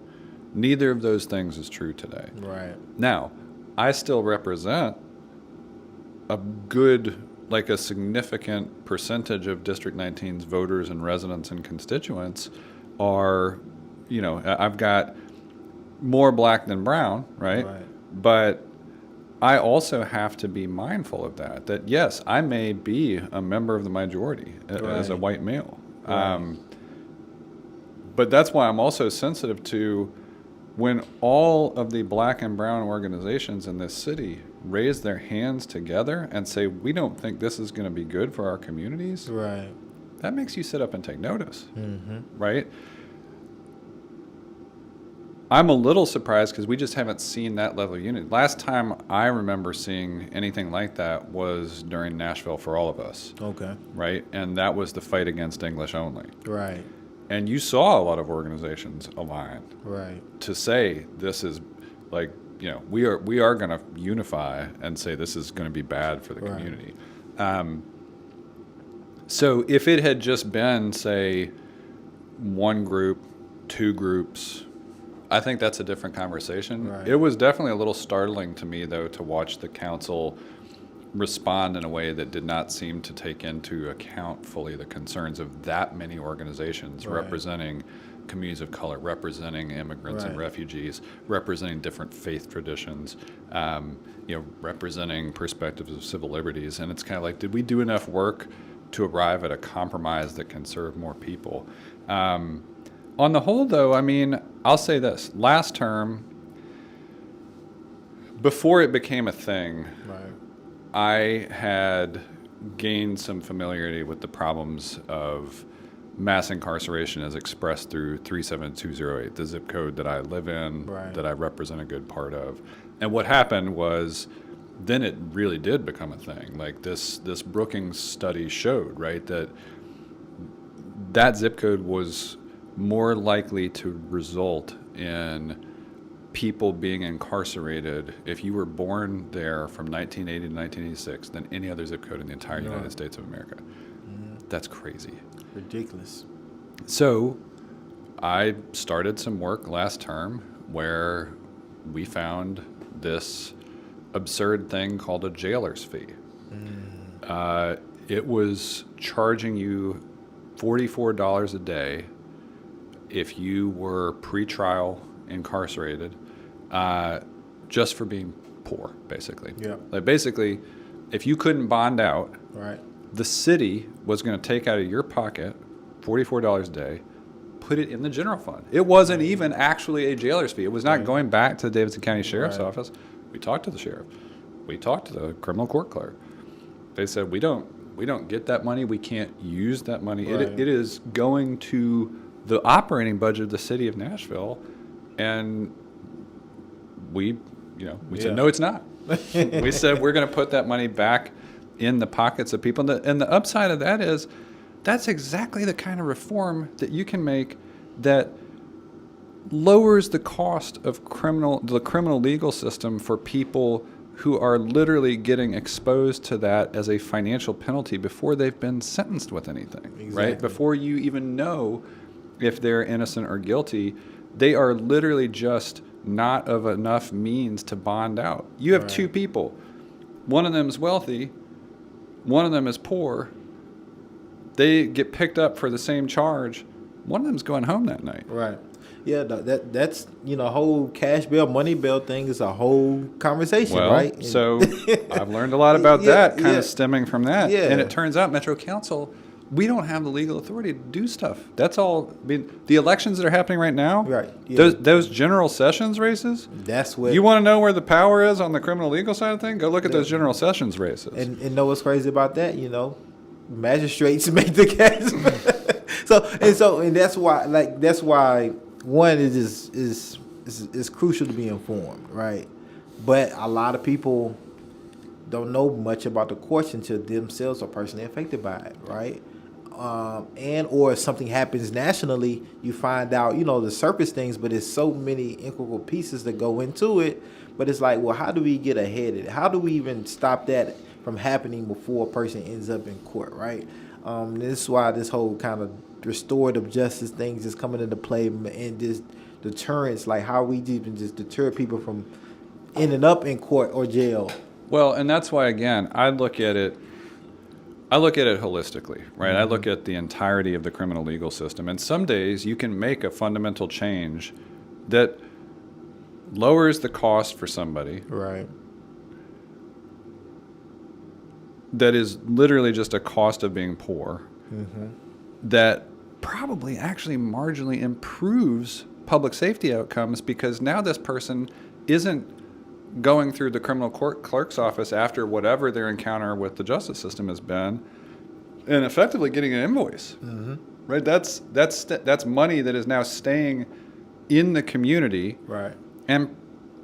C: Neither of those things is true today.
B: Right.
C: Now, I still represent a significant percentage of District 19's voters and residents and constituents are, I've got more black than brown, right? But I also have to be mindful of that yes, I may be a member of the majority as a white male. Right. But that's why I'm also sensitive to when all of the black and brown organizations in this city raise their hands together and say, we don't think this is going to be good for our communities.
B: Right.
C: That makes you sit up and take notice,
B: mm-hmm.
C: right? I'm a little surprised because we just haven't seen that level of unity. Last time I remember seeing anything like that was during Nashville for All of Us.
B: Okay.
C: Right? And that was the fight against English only.
B: Right.
C: And you saw a lot of organizations align.
B: Right.
C: To say this is we are going to unify and say this is going to be bad for the community. So if it had just been, say, one group, two groups, I think that's a different conversation.
B: Right.
C: It was definitely a little startling to me, though, to watch the council respond in a way that did not seem to take into account fully the concerns of that many organizations representing communities of color, representing immigrants and
B: Right.
C: refugees, representing different faith traditions, representing perspectives of civil liberties. And it's kind of like, did we do enough work to arrive at a compromise that can serve more people? On the whole, though, I mean, I'll say this. Last term, before it became a thing,
B: Right.
C: I had gained some familiarity with the problems of mass incarceration as expressed through 37208, the zip code that I live in,
B: Right.
C: that I represent a good part of. And what happened was, then it really did become a thing. Like this Brookings study showed, right, that zip code was more likely to result in people being incarcerated if you were born there from 1980 to 1986 than any other zip code in the entire United States of America. That's crazy.
B: Ridiculous.
C: So I started some work last term where we found this absurd thing called a jailer's fee. It was charging you $44 a day if you were pre-trial incarcerated, just for being poor, basically.
B: Yeah.
C: Like basically, if you couldn't bond out,
B: Right.
C: the city was going to take out of your pocket $44 a day, put it in the general fund. It wasn't even actually a jailer's fee. It was not
B: Right.
C: going back to the Davidson County Sheriff's
B: Right.
C: Office. We talked to the sheriff. We talked to the criminal court clerk. They said, we don't get that money. We can't use that money.
B: Right.
C: It is going to the operating budget of the city of Nashville. And we said, no, it's not. We said, we're going to put that money back in the pockets of people. And the upside of that is that's exactly the kind of reform that you can make that lowers the cost of the criminal legal system for people who are literally getting exposed to that as a financial penalty before they've been sentenced with anything, right?
B: Exactly.
C: Before you even know if they're innocent or guilty, they are literally just not of enough means to bond out. You have
B: Right.
C: two people. One of them is wealthy. One of them is poor. They get picked up for the same charge. One of them's going home that night.
B: Right. Yeah, that's whole cash bail, money bail thing is a whole conversation,
C: Well,
B: right? And-
C: so I've learned a lot about
B: Yeah,
C: that, kind
B: yeah.
C: of stemming from that.
B: Yeah.
C: And it turns out Metro Council, we don't have the legal authority to do stuff. That's all. I mean, the elections that are happening right now,
B: Right, yeah.
C: those general sessions races,
B: that's what
C: you want to know where the power is on the criminal legal side of things? Go look at those general sessions races.
B: and know what's crazy about that, magistrates make the case. and that's why one is crucial to be informed, right? But a lot of people don't know much about the courts until themselves are personally affected by it, right? And or if something happens nationally, you find out, the surface things, but there's so many integral pieces that go into it. But it's like, well, how do we get ahead of it? How do we even stop that from happening before a person ends up in court, right? This is why this whole kind of restorative justice things is coming into play, and this deterrence, like how we even just deter people from ending up in court or jail.
C: Well, and that's why, again, I look at it holistically, right? I look at the entirety of the criminal legal system. And some days you can make a fundamental change that lowers the cost for somebody,
B: Right.
C: that is literally just a cost of being poor, that probably actually marginally improves public safety outcomes, because now this person isn't going through the criminal court clerk's office after whatever their encounter with the justice system has been and effectively getting an invoice, right? That's money that is now staying in the community,
B: Right.
C: and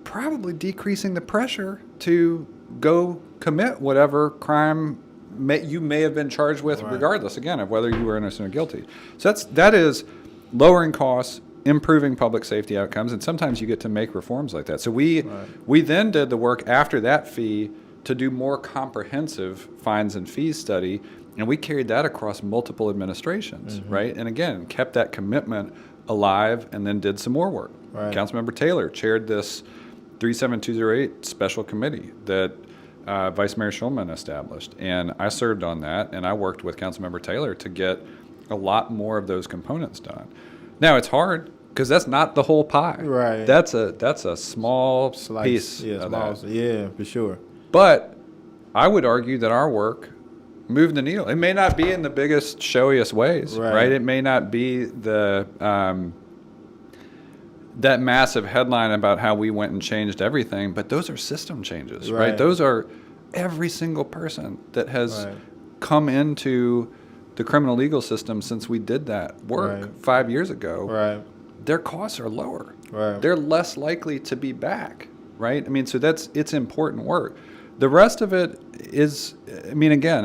C: probably decreasing the pressure to go commit whatever crime you may have been charged with,
B: Right.
C: regardless, again, of whether you were innocent or guilty. So that is lowering costs, improving public safety outcomes, and sometimes you get to make reforms like that. So we then did the work after that fee to do more comprehensive fines and fees study, and we carried that across multiple administrations, right? And again, kept that commitment alive, and then did some more work.
B: Right.
C: Councilmember Taylor chaired this 37208 special committee that Vice Mayor Schulman established, and I served on that, and I worked with Councilmember Taylor to get a lot more of those components done. Now it's hard because that's not the whole pie.
B: Right.
C: That's a small
B: Slice.
C: piece
B: Yeah,
C: of
B: small.
C: that.
B: Yeah, for sure.
C: But I would argue that our work moved the needle. It may not be in the biggest, showiest ways, right? It may not be the that massive headline about how we went and changed everything, but those are system changes, right? Those are every single person that has come into the criminal legal system since we did that work 5 years ago.
B: Right.
C: Their costs are lower.
B: Right.
C: They're less likely to be back, right? I mean, so it's important work. The rest of it is, I mean, again,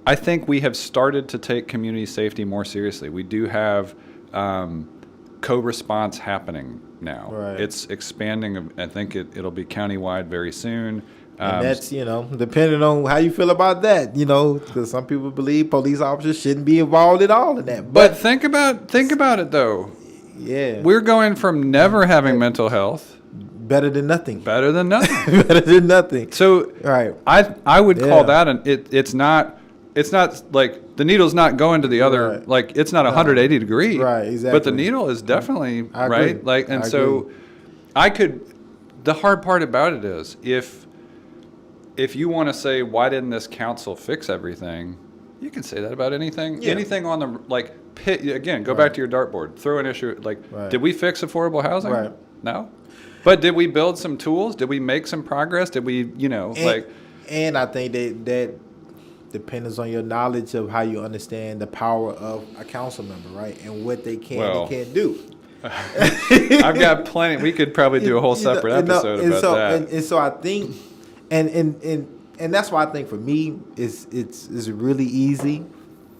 C: I think we have started to take community safety more seriously. We do have co-response happening now.
B: Right.
C: It's expanding. I think it'll be countywide very soon.
B: And that's, depending on how you feel about that, because some people believe police officers shouldn't be involved at all in that.
C: But think about it though.
B: Yeah.
C: We're going from never having mental health.
B: Better than nothing.
C: Better than nothing.
B: Better than nothing.
C: So
B: right.
C: I would call that it's not like the needle's not going to the other, like it's not 180 degree.
B: Right, exactly.
C: But the needle is definitely right.
B: Agree.
C: Like, and so the hard part about it is if you want to say, why didn't this council fix everything? You can say that about anything.
B: Yeah.
C: Anything on the, like, again, go back to your dartboard. Throw an issue, like, did we fix affordable housing?
B: Right.
C: No. But did we build some tools? Did we make some progress? Did we,
B: And I think that depends on your knowledge of how you understand the power of a council member, right? And what they can and can't do.
C: I've got plenty. We could probably do a whole separate episode about that.
B: And so I think, and that's why I think for me it's really easy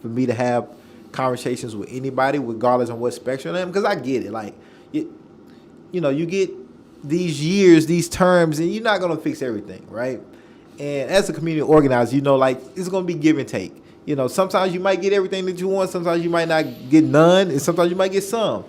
B: for me to have conversations with anybody, regardless of what spectrum they're in, because I get it. Like, you get these years, these terms, and you're not gonna fix everything, right? And as a community organizer, it's gonna be give and take. Sometimes you might get everything that you want, sometimes you might not get none, and sometimes you might get some.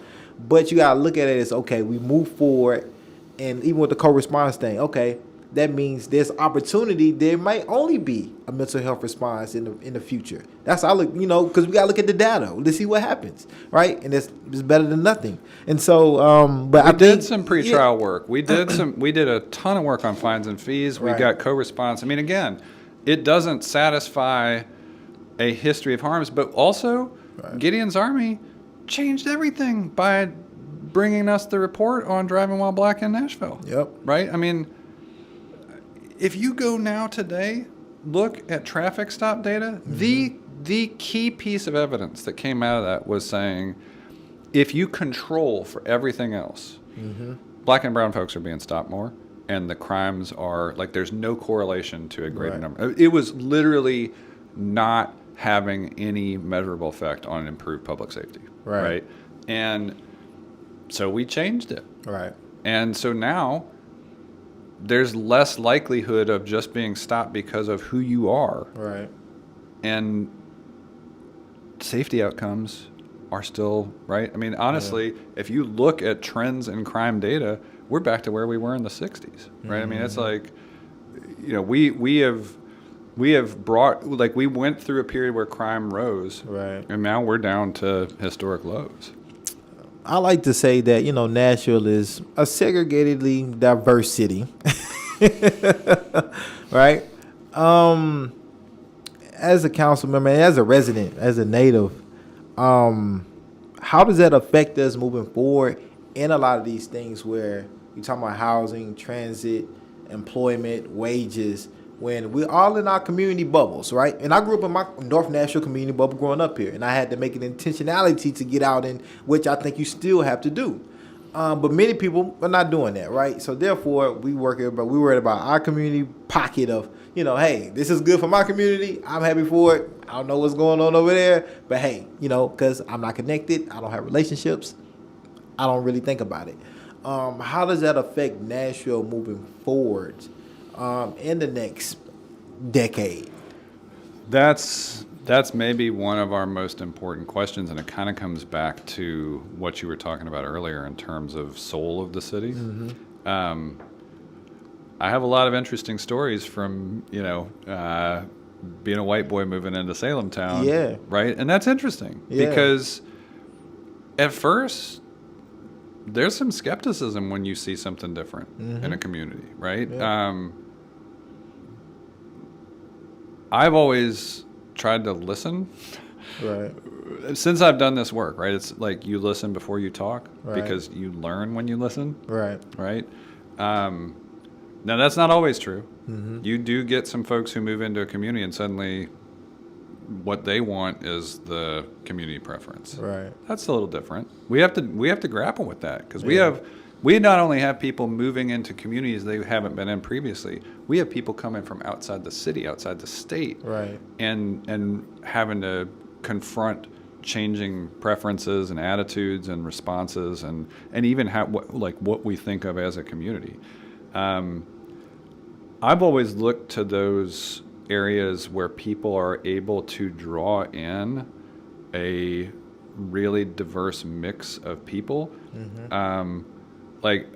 B: But you gotta look at it as, okay, we move forward, and even with the co-response thing, okay, that means there's opportunity. There might only be a mental health response in the future. That's how I look, because we gotta look at the data to see what happens, right? And it's better than nothing. And so, but I
C: did some pretrial work. We did a ton of work on fines and fees. We got co-response. I mean, again, it doesn't satisfy a history of harms, but also Gideon's Army changed everything by bringing us the report on driving while black in Nashville.
B: Yep.
C: Right? I mean, if you go now today, look at traffic stop data, the key piece of evidence that came out of that was saying, if you control for everything else, black and brown folks are being stopped more, and the crimes are, like, there's no correlation to a greater number. It was literally not having any measurable effect on improved public safety. Right? And so we changed it.
B: Right.
C: And so now there's less likelihood of just being stopped because of who you are.
B: Right.
C: And safety outcomes are still, right? I mean, honestly, if you look at trends in crime data, we're back to where we were in the 60s, right? I mean, it's like, we have brought, like, we went through a period where crime rose.
B: Right.
C: And now we're down to historic lows.
B: I like to say that, Nashville is a segregatedly diverse city. Right? As a council member, as a resident, as a native, how does that affect us moving forward in a lot of these things where you're talking about housing, transit, employment, wages, when we're all in our community bubbles, right? And I grew up in my North Nashville community bubble growing up here, and I had to make an intentionality to get out in, which I think you still have to do. But many people are not doing that, right? So therefore, we worried about our community pocket of, hey, this is good for my community. I'm happy for it. I don't know what's going on over there, but hey, because I'm not connected, I don't have relationships, I don't really think about it. How does that affect Nashville moving forward in the next decade?
C: That's maybe one of our most important questions, and it kind of comes back to what you were talking about earlier in terms of soul of the city. I have a lot of interesting stories from, being a white boy moving into Salem town.
B: Yeah.
C: Right? And that's interesting because at first, there's some skepticism when you see something different in a community, right?
B: Yeah.
C: I've always tried to listen.
B: Right.
C: Since I've done this work, right? It's like you listen before you talk
B: Right.
C: because you learn when you listen,
B: Right.
C: right? Now, that's not always true. You do get some folks who move into a community and suddenly what they want is the community preference.
B: Right.
C: That's a little different. We have to grapple with that because we not only have people moving into communities they haven't been in previously. We have people coming from outside the city, outside the state,
B: Right.
C: and having to confront changing preferences and attitudes and responses and even what we think of as a community. I've always looked to those areas where people are able to draw in a really diverse mix of people. Like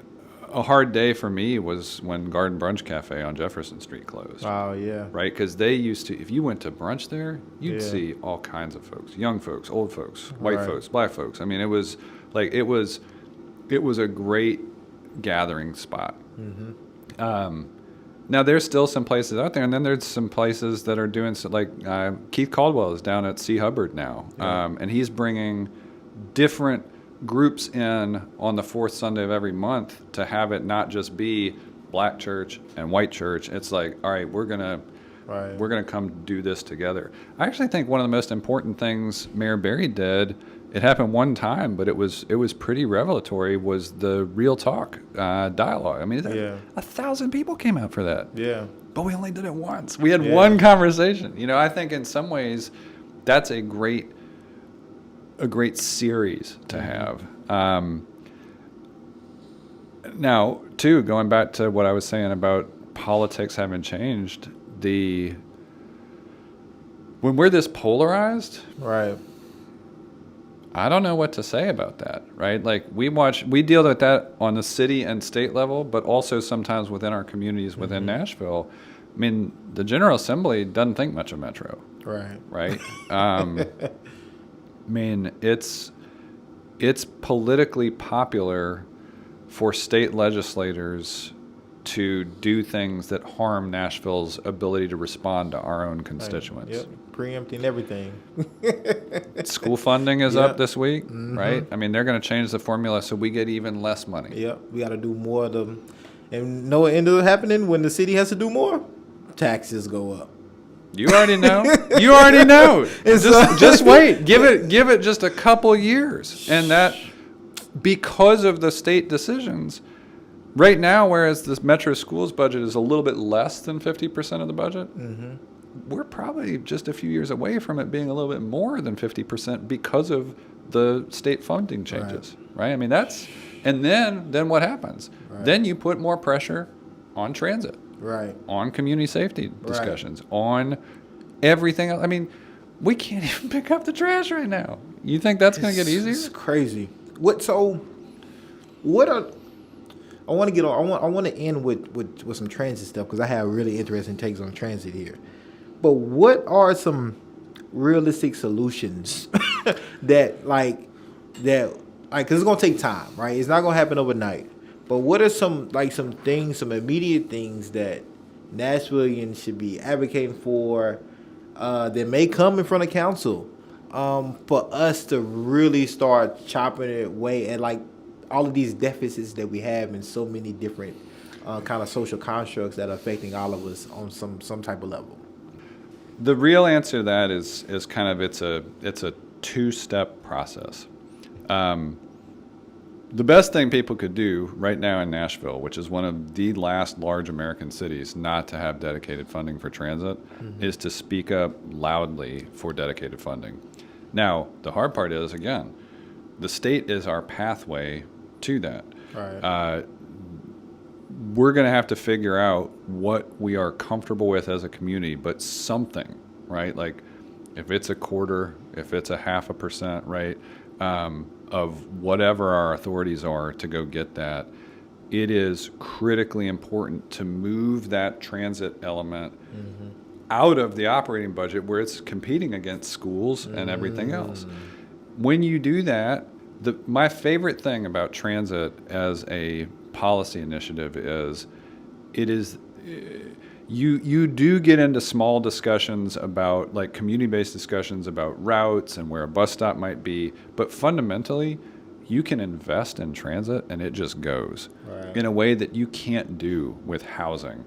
C: a hard day for me was when Garden Brunch Cafe on Jefferson Street closed.
B: Oh yeah.
C: Right, because they used to, if you went to brunch there, you'd
B: Yeah.
C: see all kinds of folks, young folks, old folks, white
B: Right.
C: folks, black folks. I mean, it was a great gathering spot. Now there's still some places out there, and then there's some places that are doing Keith Caldwell is down at C. Hubbard now, and he's bringing different groups in on the fourth Sunday of every month to have it not just be black church and white church. It's like, all right, we're gonna come do this together. I actually think one of the most important things Mayor Berry did, it happened one time, but it was pretty revelatory, was the Real Talk dialogue. I mean, 1,000 people came out for that.
B: Yeah.
C: But we only did it once. We had one conversation. You know, I think in some ways that's a great series to have. Now, too, going back to what I was saying about politics having changed, when we're this polarized,
B: Right.
C: I don't know what to say about that, right? Like we deal with that on the city and state level, but also sometimes within our communities within Nashville. I mean, the General Assembly doesn't think much of Metro,
B: Right.
C: right? I mean, it's politically popular for state legislators to do things that harm Nashville's ability to respond to our own constituents.
B: Yep. Preempting everything.
C: School funding is up this week, right? I mean, they're going to change the formula so we get even less money.
B: Yep. We got to do more of them. And know what ended up happening when the city has to do more? Taxes go up.
C: You already know. You already know. Just wait. Give it just a couple years, and that because of the state decisions. Right now, whereas this Metro Schools budget is a little bit less than 50% of the budget, we're probably just a few years away from it being a little bit more than 50% because of the state funding changes, right? I mean, and then what happens? Right. Then you put more pressure on transit,
B: right? On
C: community safety discussions, on everything else. I mean, we can't even pick up the trash right now. You think that's going to get easier?
B: It's crazy. I want to end with some transit stuff because I have really interesting takes on transit here. But what are some realistic solutions that because it's gonna take time, right? It's not gonna happen overnight. But what are some immediate things that Nashvilleians should be advocating for that may come in front of council for us to really start chopping it away at all of these deficits that we have in so many different kind of social constructs that are affecting all of us on some type of level?
C: The real answer to that is kind of it's a two-step process. The best thing people could do right now in Nashville, which is one of the last large American cities not to have dedicated funding for transit, is to speak up loudly for dedicated funding. Now, the hard part is, again, the state is our pathway to that.
B: Right.
C: We're going to have to figure out what we are comfortable with as a community, but something, right? Like if it's a quarter, if it's a 0.5%, right, of whatever our authorities are to go get that, it is critically important to move that transit element out of the operating budget where it's competing against schools and everything else. When you do that, My favorite thing about transit as a policy initiative is you do get into small discussions about, like, community-based discussions about routes and where a bus stop might be, but fundamentally you can invest in transit and it just goes in a way that you can't do with housing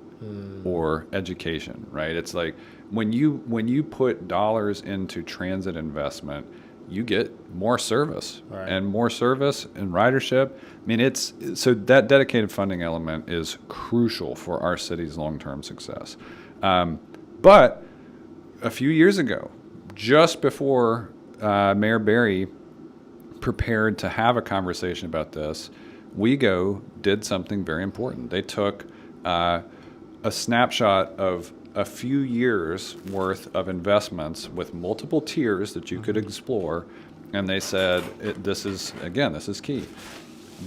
C: or education, right? It's like when you put dollars into transit investment, you get more service and more service and ridership. I mean, so that dedicated funding element is crucial for our city's long-term success. But a few years ago, just before Mayor Berry prepared to have a conversation about this, WeGo did something very important. They took a snapshot of a few years worth of investments with multiple tiers that you could explore, and they said, this is key.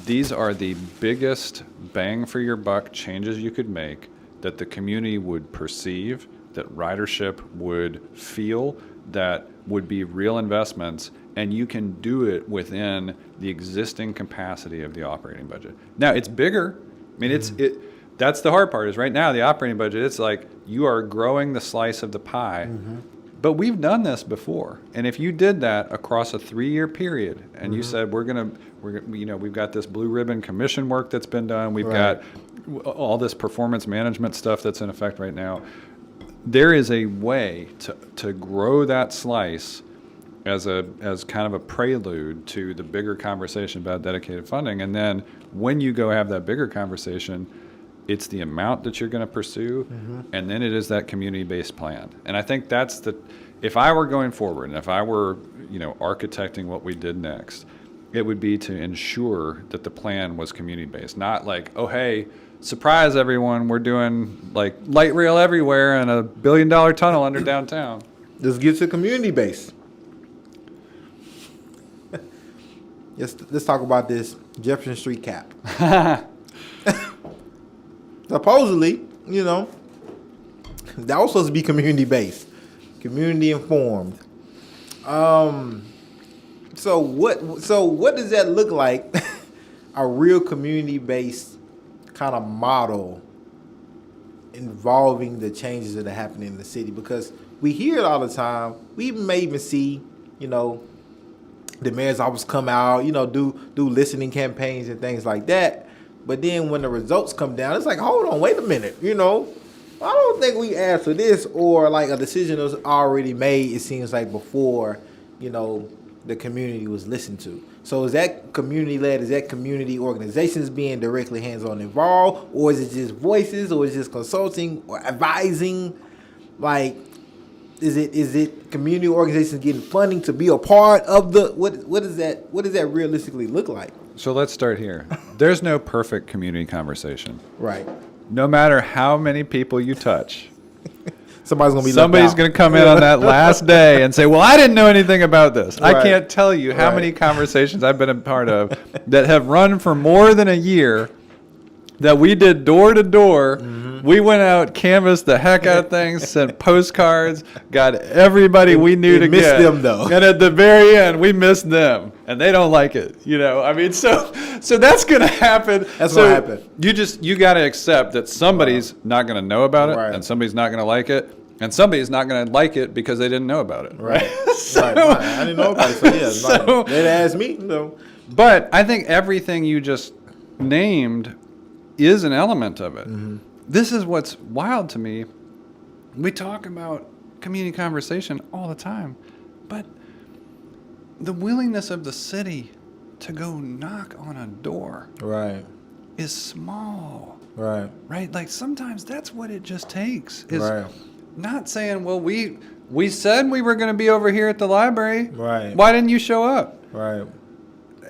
C: These are the biggest bang for your buck changes you could make that the community would perceive, that ridership would feel, that would be real investments, and you can do it within the existing capacity of the operating budget. Now, it's bigger. I mean, that's the hard part, is right now the operating budget, it's like you are growing the slice of the pie. But we've done this before. And if you did that across a 3-year period and you said, we've got this blue ribbon commission work that's been done, we've got all this performance management stuff that's in effect right now, there is a way to grow that slice as kind of a prelude to the bigger conversation about dedicated funding. And then when you go have that bigger conversation, it's the amount that you're going to pursue, and then it is that community-based plan. And I think if I were going forward and if I were, architecting what we did next, it would be to ensure that the plan was community-based, not like, oh, hey, surprise everyone, we're doing like light rail everywhere and $1 billion tunnel under downtown.
B: Let's get to community-based. Let's talk about this Jefferson Street cap. Supposedly, that was supposed to be community-based, community-informed. So what does that look like? A real community-based kind of model involving the changes that are happening in the city, because we hear it all the time. We may even see, the mayor's office come out, do listening campaigns and things like that. But then when the results come down, it's like, hold on, wait a minute, I don't think we asked for this, or like a decision was already made, it seems like, before, the community was listened to. So is that community-led? Is that community organizations being directly hands-on involved? Or is it just voices? Or is it just consulting or advising? Like, is it community organizations getting funding to be a part of the, what does that realistically look like?
C: So let's start here. There's no perfect community conversation.
B: Right.
C: No matter how many people you touch,
B: somebody's
C: going to come in on that last day and say, well, I didn't know anything about this. Right. I can't tell you how many conversations I've been a part of that have run for more than a year, that we did door to door. We went out, canvassed the heck out of things, sent postcards, got everybody we knew to
B: missed
C: get.
B: Them though.
C: And at the very end, we missed them, and they don't like it. So that's going to happen.
B: That's what happened.
C: You got to accept that somebody's not going to know about it, and somebody's not going to like it, and somebody's not going to like it because they didn't know about it.
B: Right. I didn't know about it. So they'd ask me.
C: But I think everything you just named is an element of it. This is what's wild to me. We talk about community conversation all the time, but the willingness of the city to go knock on a door is small. Right? Like sometimes that's what it just takes. Is not saying, well, we said we were going to be over here at the library. Right. Why didn't you show up? Right.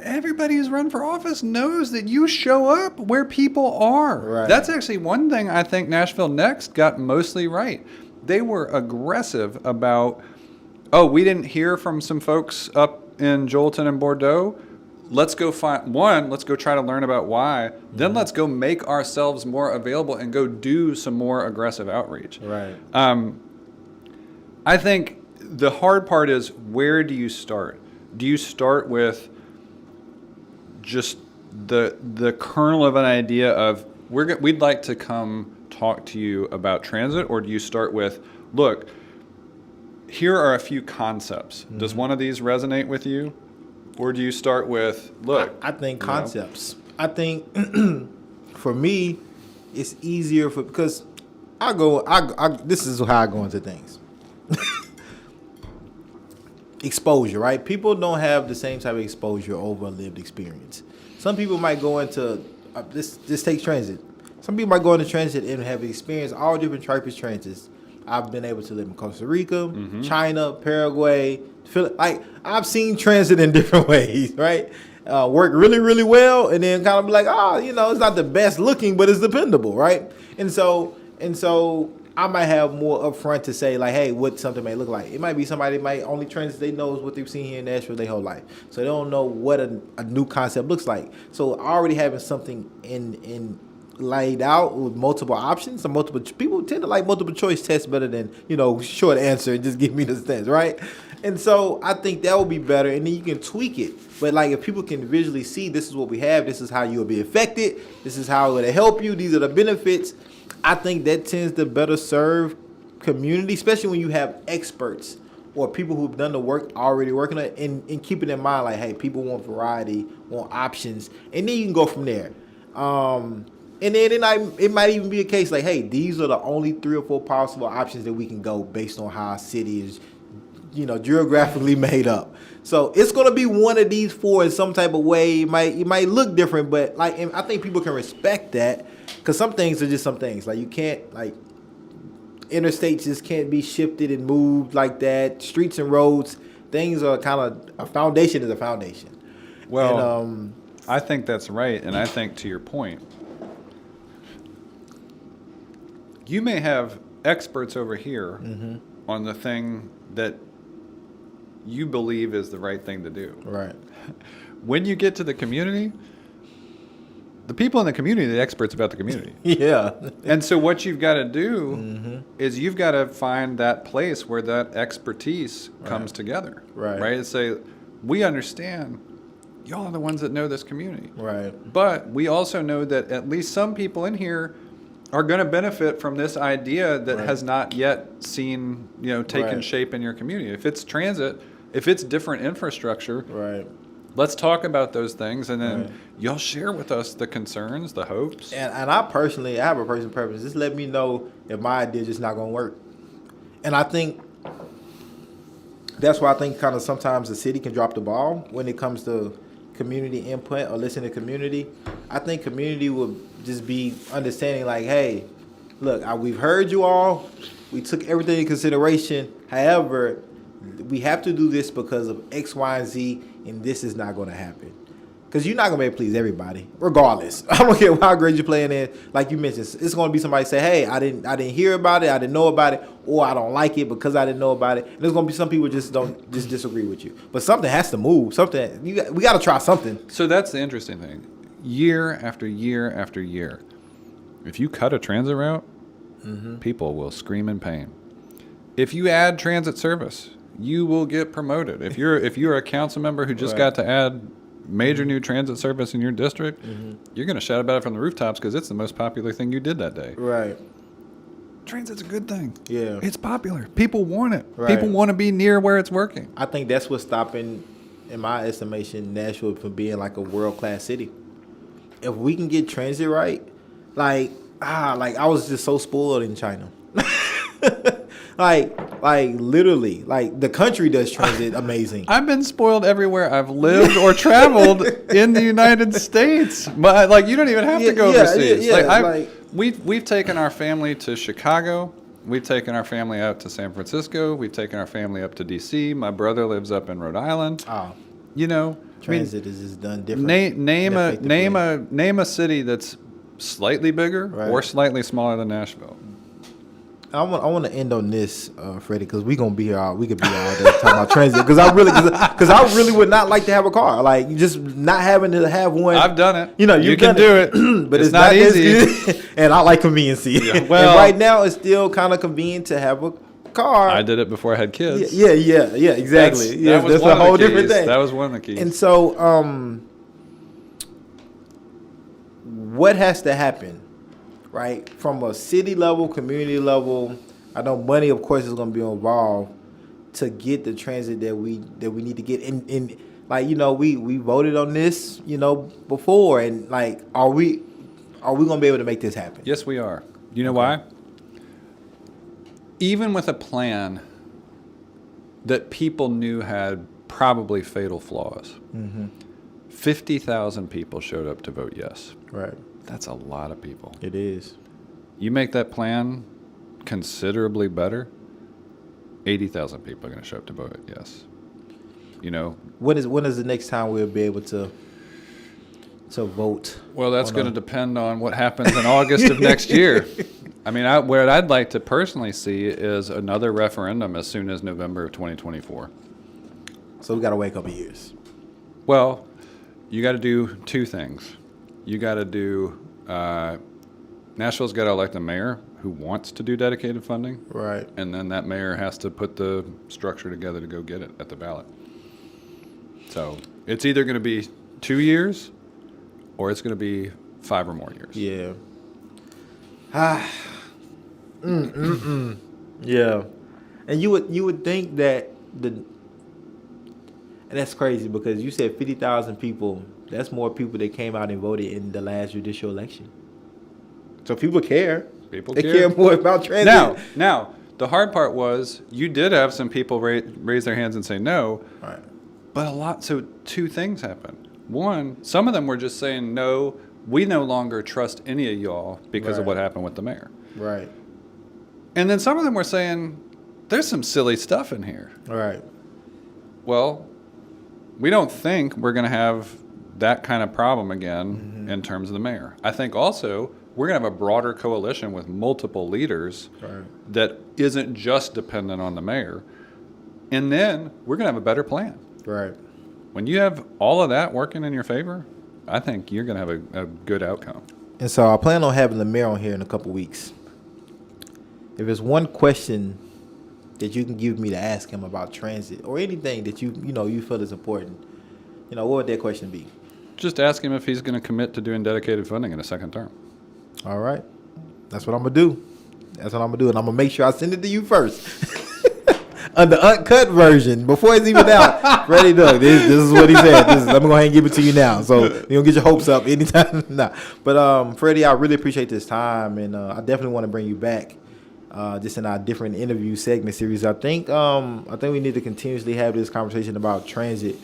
C: Everybody who's run for office knows that you show up where people are. Right. That's actually one thing I think Nashville Next got mostly right. They were aggressive about, we didn't hear from some folks up in Jolton and Bordeaux. Let's go let's go try to learn about why. Then let's go make ourselves more available and go do some more aggressive outreach. Right. I think the hard part is, where do you start? Do you start with just the kernel of an idea of we'd like to come talk to you about transit, or do you start with, look, here are a few concepts. Does one of these resonate with you? Or do you start with, look?
B: I think concepts. I think for me, it's easier because this is how I go into things. Exposure, right? People don't have the same type of exposure over a lived experience. Some people might go into, this takes transit. Some people might go into transit and have experienced all different types of transits. I've been able to live in Costa Rica, China, Paraguay. Like, I've seen transit in different ways, right? Work really, really well, and then kind of be like, it's not the best looking, but it's dependable, right? And so I might have more upfront to say, like, hey, what something may look like. It might be somebody that might only transit they know is what they've seen here in Nashville their whole life. So they don't know what a new concept looks like. So already having something in laid out with multiple options, and multiple people tend to like multiple choice tests better than, short answer and just give me the stats, right? And so I think that would be better, and then you can tweak it. But like, if people can visually see, this is what we have, this is how you'll be affected, this is how it'll help you, these are the benefits, I think that tends to better serve community, especially when you have experts or people who've done the work already working on it, and keeping in mind, like, hey, people want variety, want options, and then you can go from there. And then it might even be a case like, hey, these are the only 3 or 4 possible options that we can go based on how our city is, geographically made up. So it's going to be one of these 4 in some type of way. It might look different, but like, and I think people can respect that, because some things are just some things. Like, you can't, like, interstates just can't be shifted and moved like that. Streets and roads, things are kind of, a foundation is a foundation.
C: Well, and, I think that's right, and I think, to your point, you may have experts over here on the thing that you believe is the right thing to do.
B: Right.
C: When you get to the community, the people in the community are the experts about the community.
B: Yeah.
C: And so what you've got to do is you've got to find that place where that expertise comes together.
B: Right.
C: Right? And say, we understand y'all are the ones that know this community.
B: Right.
C: But we also know that at least some people in here are going to benefit from this idea that has not yet seen, taken shape in your community. If it's transit, if it's different infrastructure, let's talk about those things, and then y'all share with us the concerns, the hopes.
B: And I have a personal preference. Just let me know if my idea is just not going to work. And I think that's why I think kind of sometimes the city can drop the ball when it comes to community input or listening to community. I think community will just be understanding, like, hey, look, we've heard you all. We took everything into consideration. However, we have to do this because of X, Y, and Z, and this is not going to happen. Because you're not going to be able to please everybody, regardless. I don't care how great you're playing in. Like you mentioned, it's going to be somebody say, hey, I didn't hear about it, I didn't know about it, or I don't like it because I didn't know about it. And there's going to be some people just disagree with you. But something has to move. We got to try something.
C: So that's the interesting thing. Year after year after year, if you cut a transit route, people will scream in pain. If you add transit service, you will get promoted. If you're a council member who just got to add major new transit service in your district, you're going to shout about it from the rooftops because it's the most popular thing you did that day.
B: Right.
C: Transit's a good thing.
B: Yeah.
C: It's popular. People want it.
B: Right.
C: People want to be near where it's working.
B: I think that's what's stopping, in my estimation, Nashville from being like a world-class city. If we can get transit right, like I was just so spoiled in China. like literally, like the country does transit amazing.
C: I've been spoiled everywhere I've lived or traveled in the United States. But like, you don't even have to go overseas. We've taken our family to Chicago. We've taken our family out to San Francisco. We've taken our family up to DC. My brother lives up in Rhode Island.
B: Transit is just done different.
C: Name a city that's slightly bigger or slightly smaller than Nashville.
B: I want to end on this, Freddie, because we could be here all day talking about transit. Because I really would not like to have a car. Like, just not having to have one.
C: I've done it.
B: You
C: can do it,
B: but
C: it's not easy.
B: And I like convenience.
C: Yeah. Well,
B: and right now it's still kind of convenient to have a car.
C: I did it before I had kids.
B: Yeah, exactly. That's a whole different thing.
C: That was one of the keys.
B: And so, what has to happen, right, from a city level, community level? I know money, of course, is going to be involved to get the transit that we need to get. In like, you know, we voted on this, you know, before, and like, are we going to be able to make this happen?
C: Yes, we are. You know why? Even with a plan that people knew had probably fatal flaws, 50,000 people showed up to vote yes.
B: Right.
C: That's a lot of people.
B: It is.
C: You make that plan considerably better, 80,000 people are going to show up to vote yes. You know,
B: When is the next time we'll be able to vote?
C: well, that's going to depend on what happens in August of next year. I mean, what I'd like to personally see is another referendum as soon as November of 2024.
B: So we got to wait a couple years.
C: Well, you got to do two things. You got to do, Nashville's got to elect a mayor who wants to do dedicated funding.
B: Right.
C: And then that mayor has to put the structure together to go get it at the ballot. So it's either going to be 2 years or it's going to be 5 or more years.
B: Yeah. Yeah. And you would think that and that's crazy because you said 50,000 people. That's more people that came out and voted in the last judicial election. So people care.
C: People
B: They
C: care.
B: care more about transit.
C: Now, the hard part was you did have some people raise their hands and say no.
B: Right.
C: But so two things happened. One, some of them were just saying, no, we no longer trust any of y'all because of what happened with the mayor.
B: Right.
C: And then some of them were saying, there's some silly stuff in here.
B: Right.
C: Well, we don't think we're going to have that kind of problem again in terms of the mayor. I think also we're going to have a broader coalition with multiple leaders that isn't just dependent on the mayor. And then we're going to have a better plan.
B: Right.
C: When you have all of that working in your favor, I think you're going to have a good outcome.
B: And so I plan on having the mayor on here in a couple weeks. If there's one question that you can give me to ask him about transit or anything that you feel is important, what would that question be?
C: Just ask him if he's going to commit to doing dedicated funding in a second term.
B: All right. That's what I'm going to do. And I'm going to make sure I send it to you first. On the uncut version, before it's even out, Freddie, look, this is what he said. I'm going to go ahead and give it to you now. So you don't get your hopes up anytime. Nah. But Freddie, I really appreciate this time, and I definitely want to bring you back just in our different interview segment series. I think we need to continuously have this conversation about transit.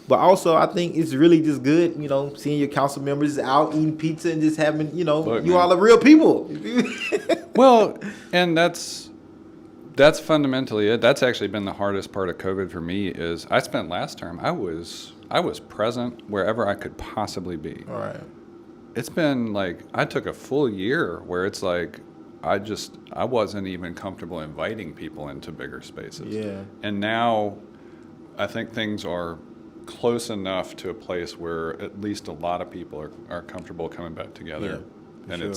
B: But also, I think it's really just good, seeing your council members out eating pizza and just having,
C: Look,
B: you
C: man.
B: all are real people.
C: Well, and that's fundamentally it. That's actually been the hardest part of COVID for me is I spent last term, I was present wherever I could possibly be.
B: All right.
C: It's been like, I took a full year where it's like, I wasn't even comfortable inviting people into bigger spaces.
B: Yeah.
C: And now I think things are close enough to a place where at least a lot of people are comfortable coming back together.
B: Yeah,
C: and
B: sure.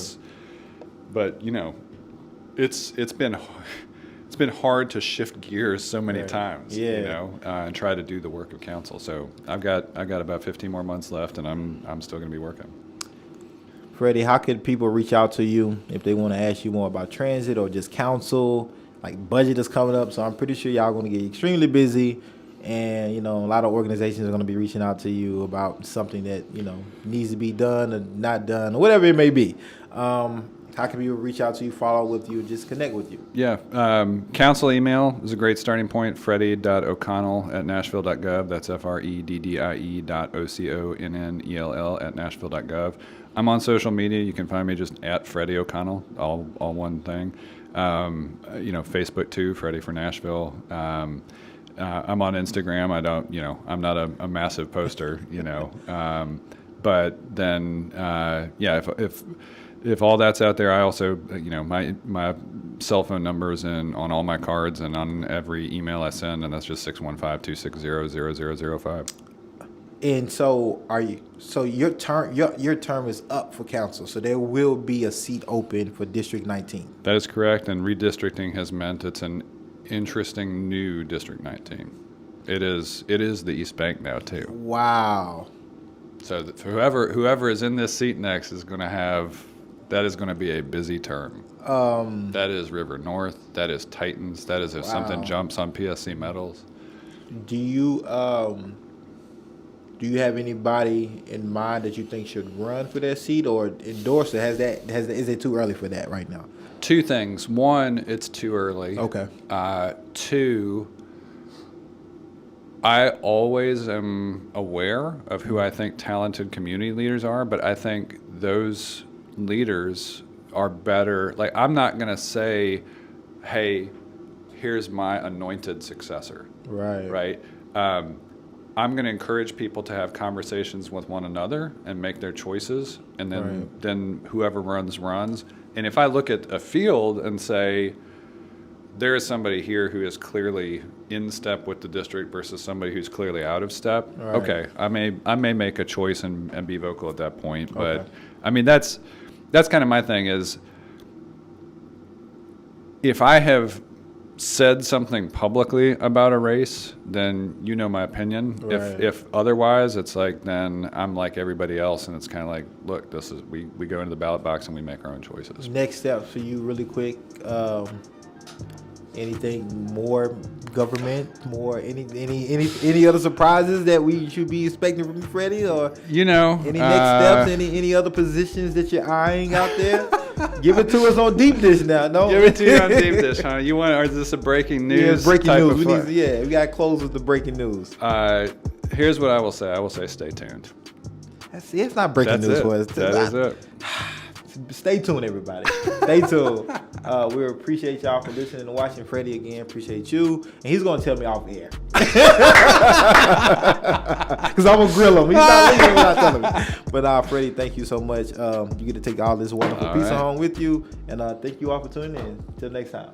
C: It's been hard to shift gears so many times,
B: Yeah.
C: and try to do the work of council. So I've got about 15 more months left, and I'm still going to be working.
B: Freddie, how could people reach out to you if they want to ask you more about transit or just council? Like budget is coming up, so I'm pretty sure y'all going to get extremely busy, and a lot of organizations are going to be reaching out to you about something that needs to be done or not done or whatever it may be. How can people reach out to you, follow with you, just connect with you?
C: Yeah. Council email is a great starting point, freddie.o'connell@nashville.gov. That's freddie.o'connell@nashville.gov. I'm on social media. You can find me just at Freddie O'Connell, all one thing. Facebook too, Freddie for Nashville. I'm on Instagram. I'm not a massive poster, but then, if all that's out there, I also, my cell phone number's on all my cards and on every email I send, and that's just 615-260-0005.
B: And so your term is up for council, so there will be a seat open for District 19.
C: That is correct, and redistricting has meant it's an interesting new District 19. It is the East Bank now too.
B: Wow.
C: So whoever is in this seat next is going to have, that is going to be a busy term. That is River North. That is Titans. That is if something jumps on PSC metals.
B: Do you have anybody in mind that you think should run for that seat or endorse it? Is it too early for that right now?
C: Two things. One, it's too early.
B: Okay.
C: Two, I always am aware of who I think talented community leaders are, but I think those leaders are better. Like, I'm not going to say, hey, here's my anointed successor.
B: Right.
C: Right. I'm going to encourage people to have conversations with one another and make their choices, and then whoever runs. And if I look at a field and say, there is somebody here who is clearly in step with the district versus somebody who's clearly out of step, okay, I may make a choice and be vocal at that point. But I mean, that's kind of my thing is, if I have said something publicly about a race, then you know my opinion.
B: Right.
C: If otherwise, it's like, then I'm like everybody else, and it's kind of like, look, this is we go into the ballot box and we make our own choices.
B: Next step for you, really quick. Anything more government, more any other surprises that we should be expecting from you, Freddie, or
C: any
B: next steps, any other positions that you're eyeing out there? Give it to us on Deep Dish now. No,
C: give it to you on Deep Dish, huh? Or is this a breaking news?
B: Yeah, it's breaking
C: type
B: news.
C: Of
B: we got to close with the breaking news.
C: Here's what I will say. I will say, stay tuned.
B: It's not breaking news for us.
C: That is it.
B: Stay tuned, everybody. Stay tuned. We appreciate y'all for listening and watching. Freddie, again, appreciate you. And he's going to tell me off air. Because I'm going to grill him. He's not leaving without telling me. But Freddie, thank you so much. You get to take all this wonderful pizza home with you. And thank you all for tuning in. Until next time.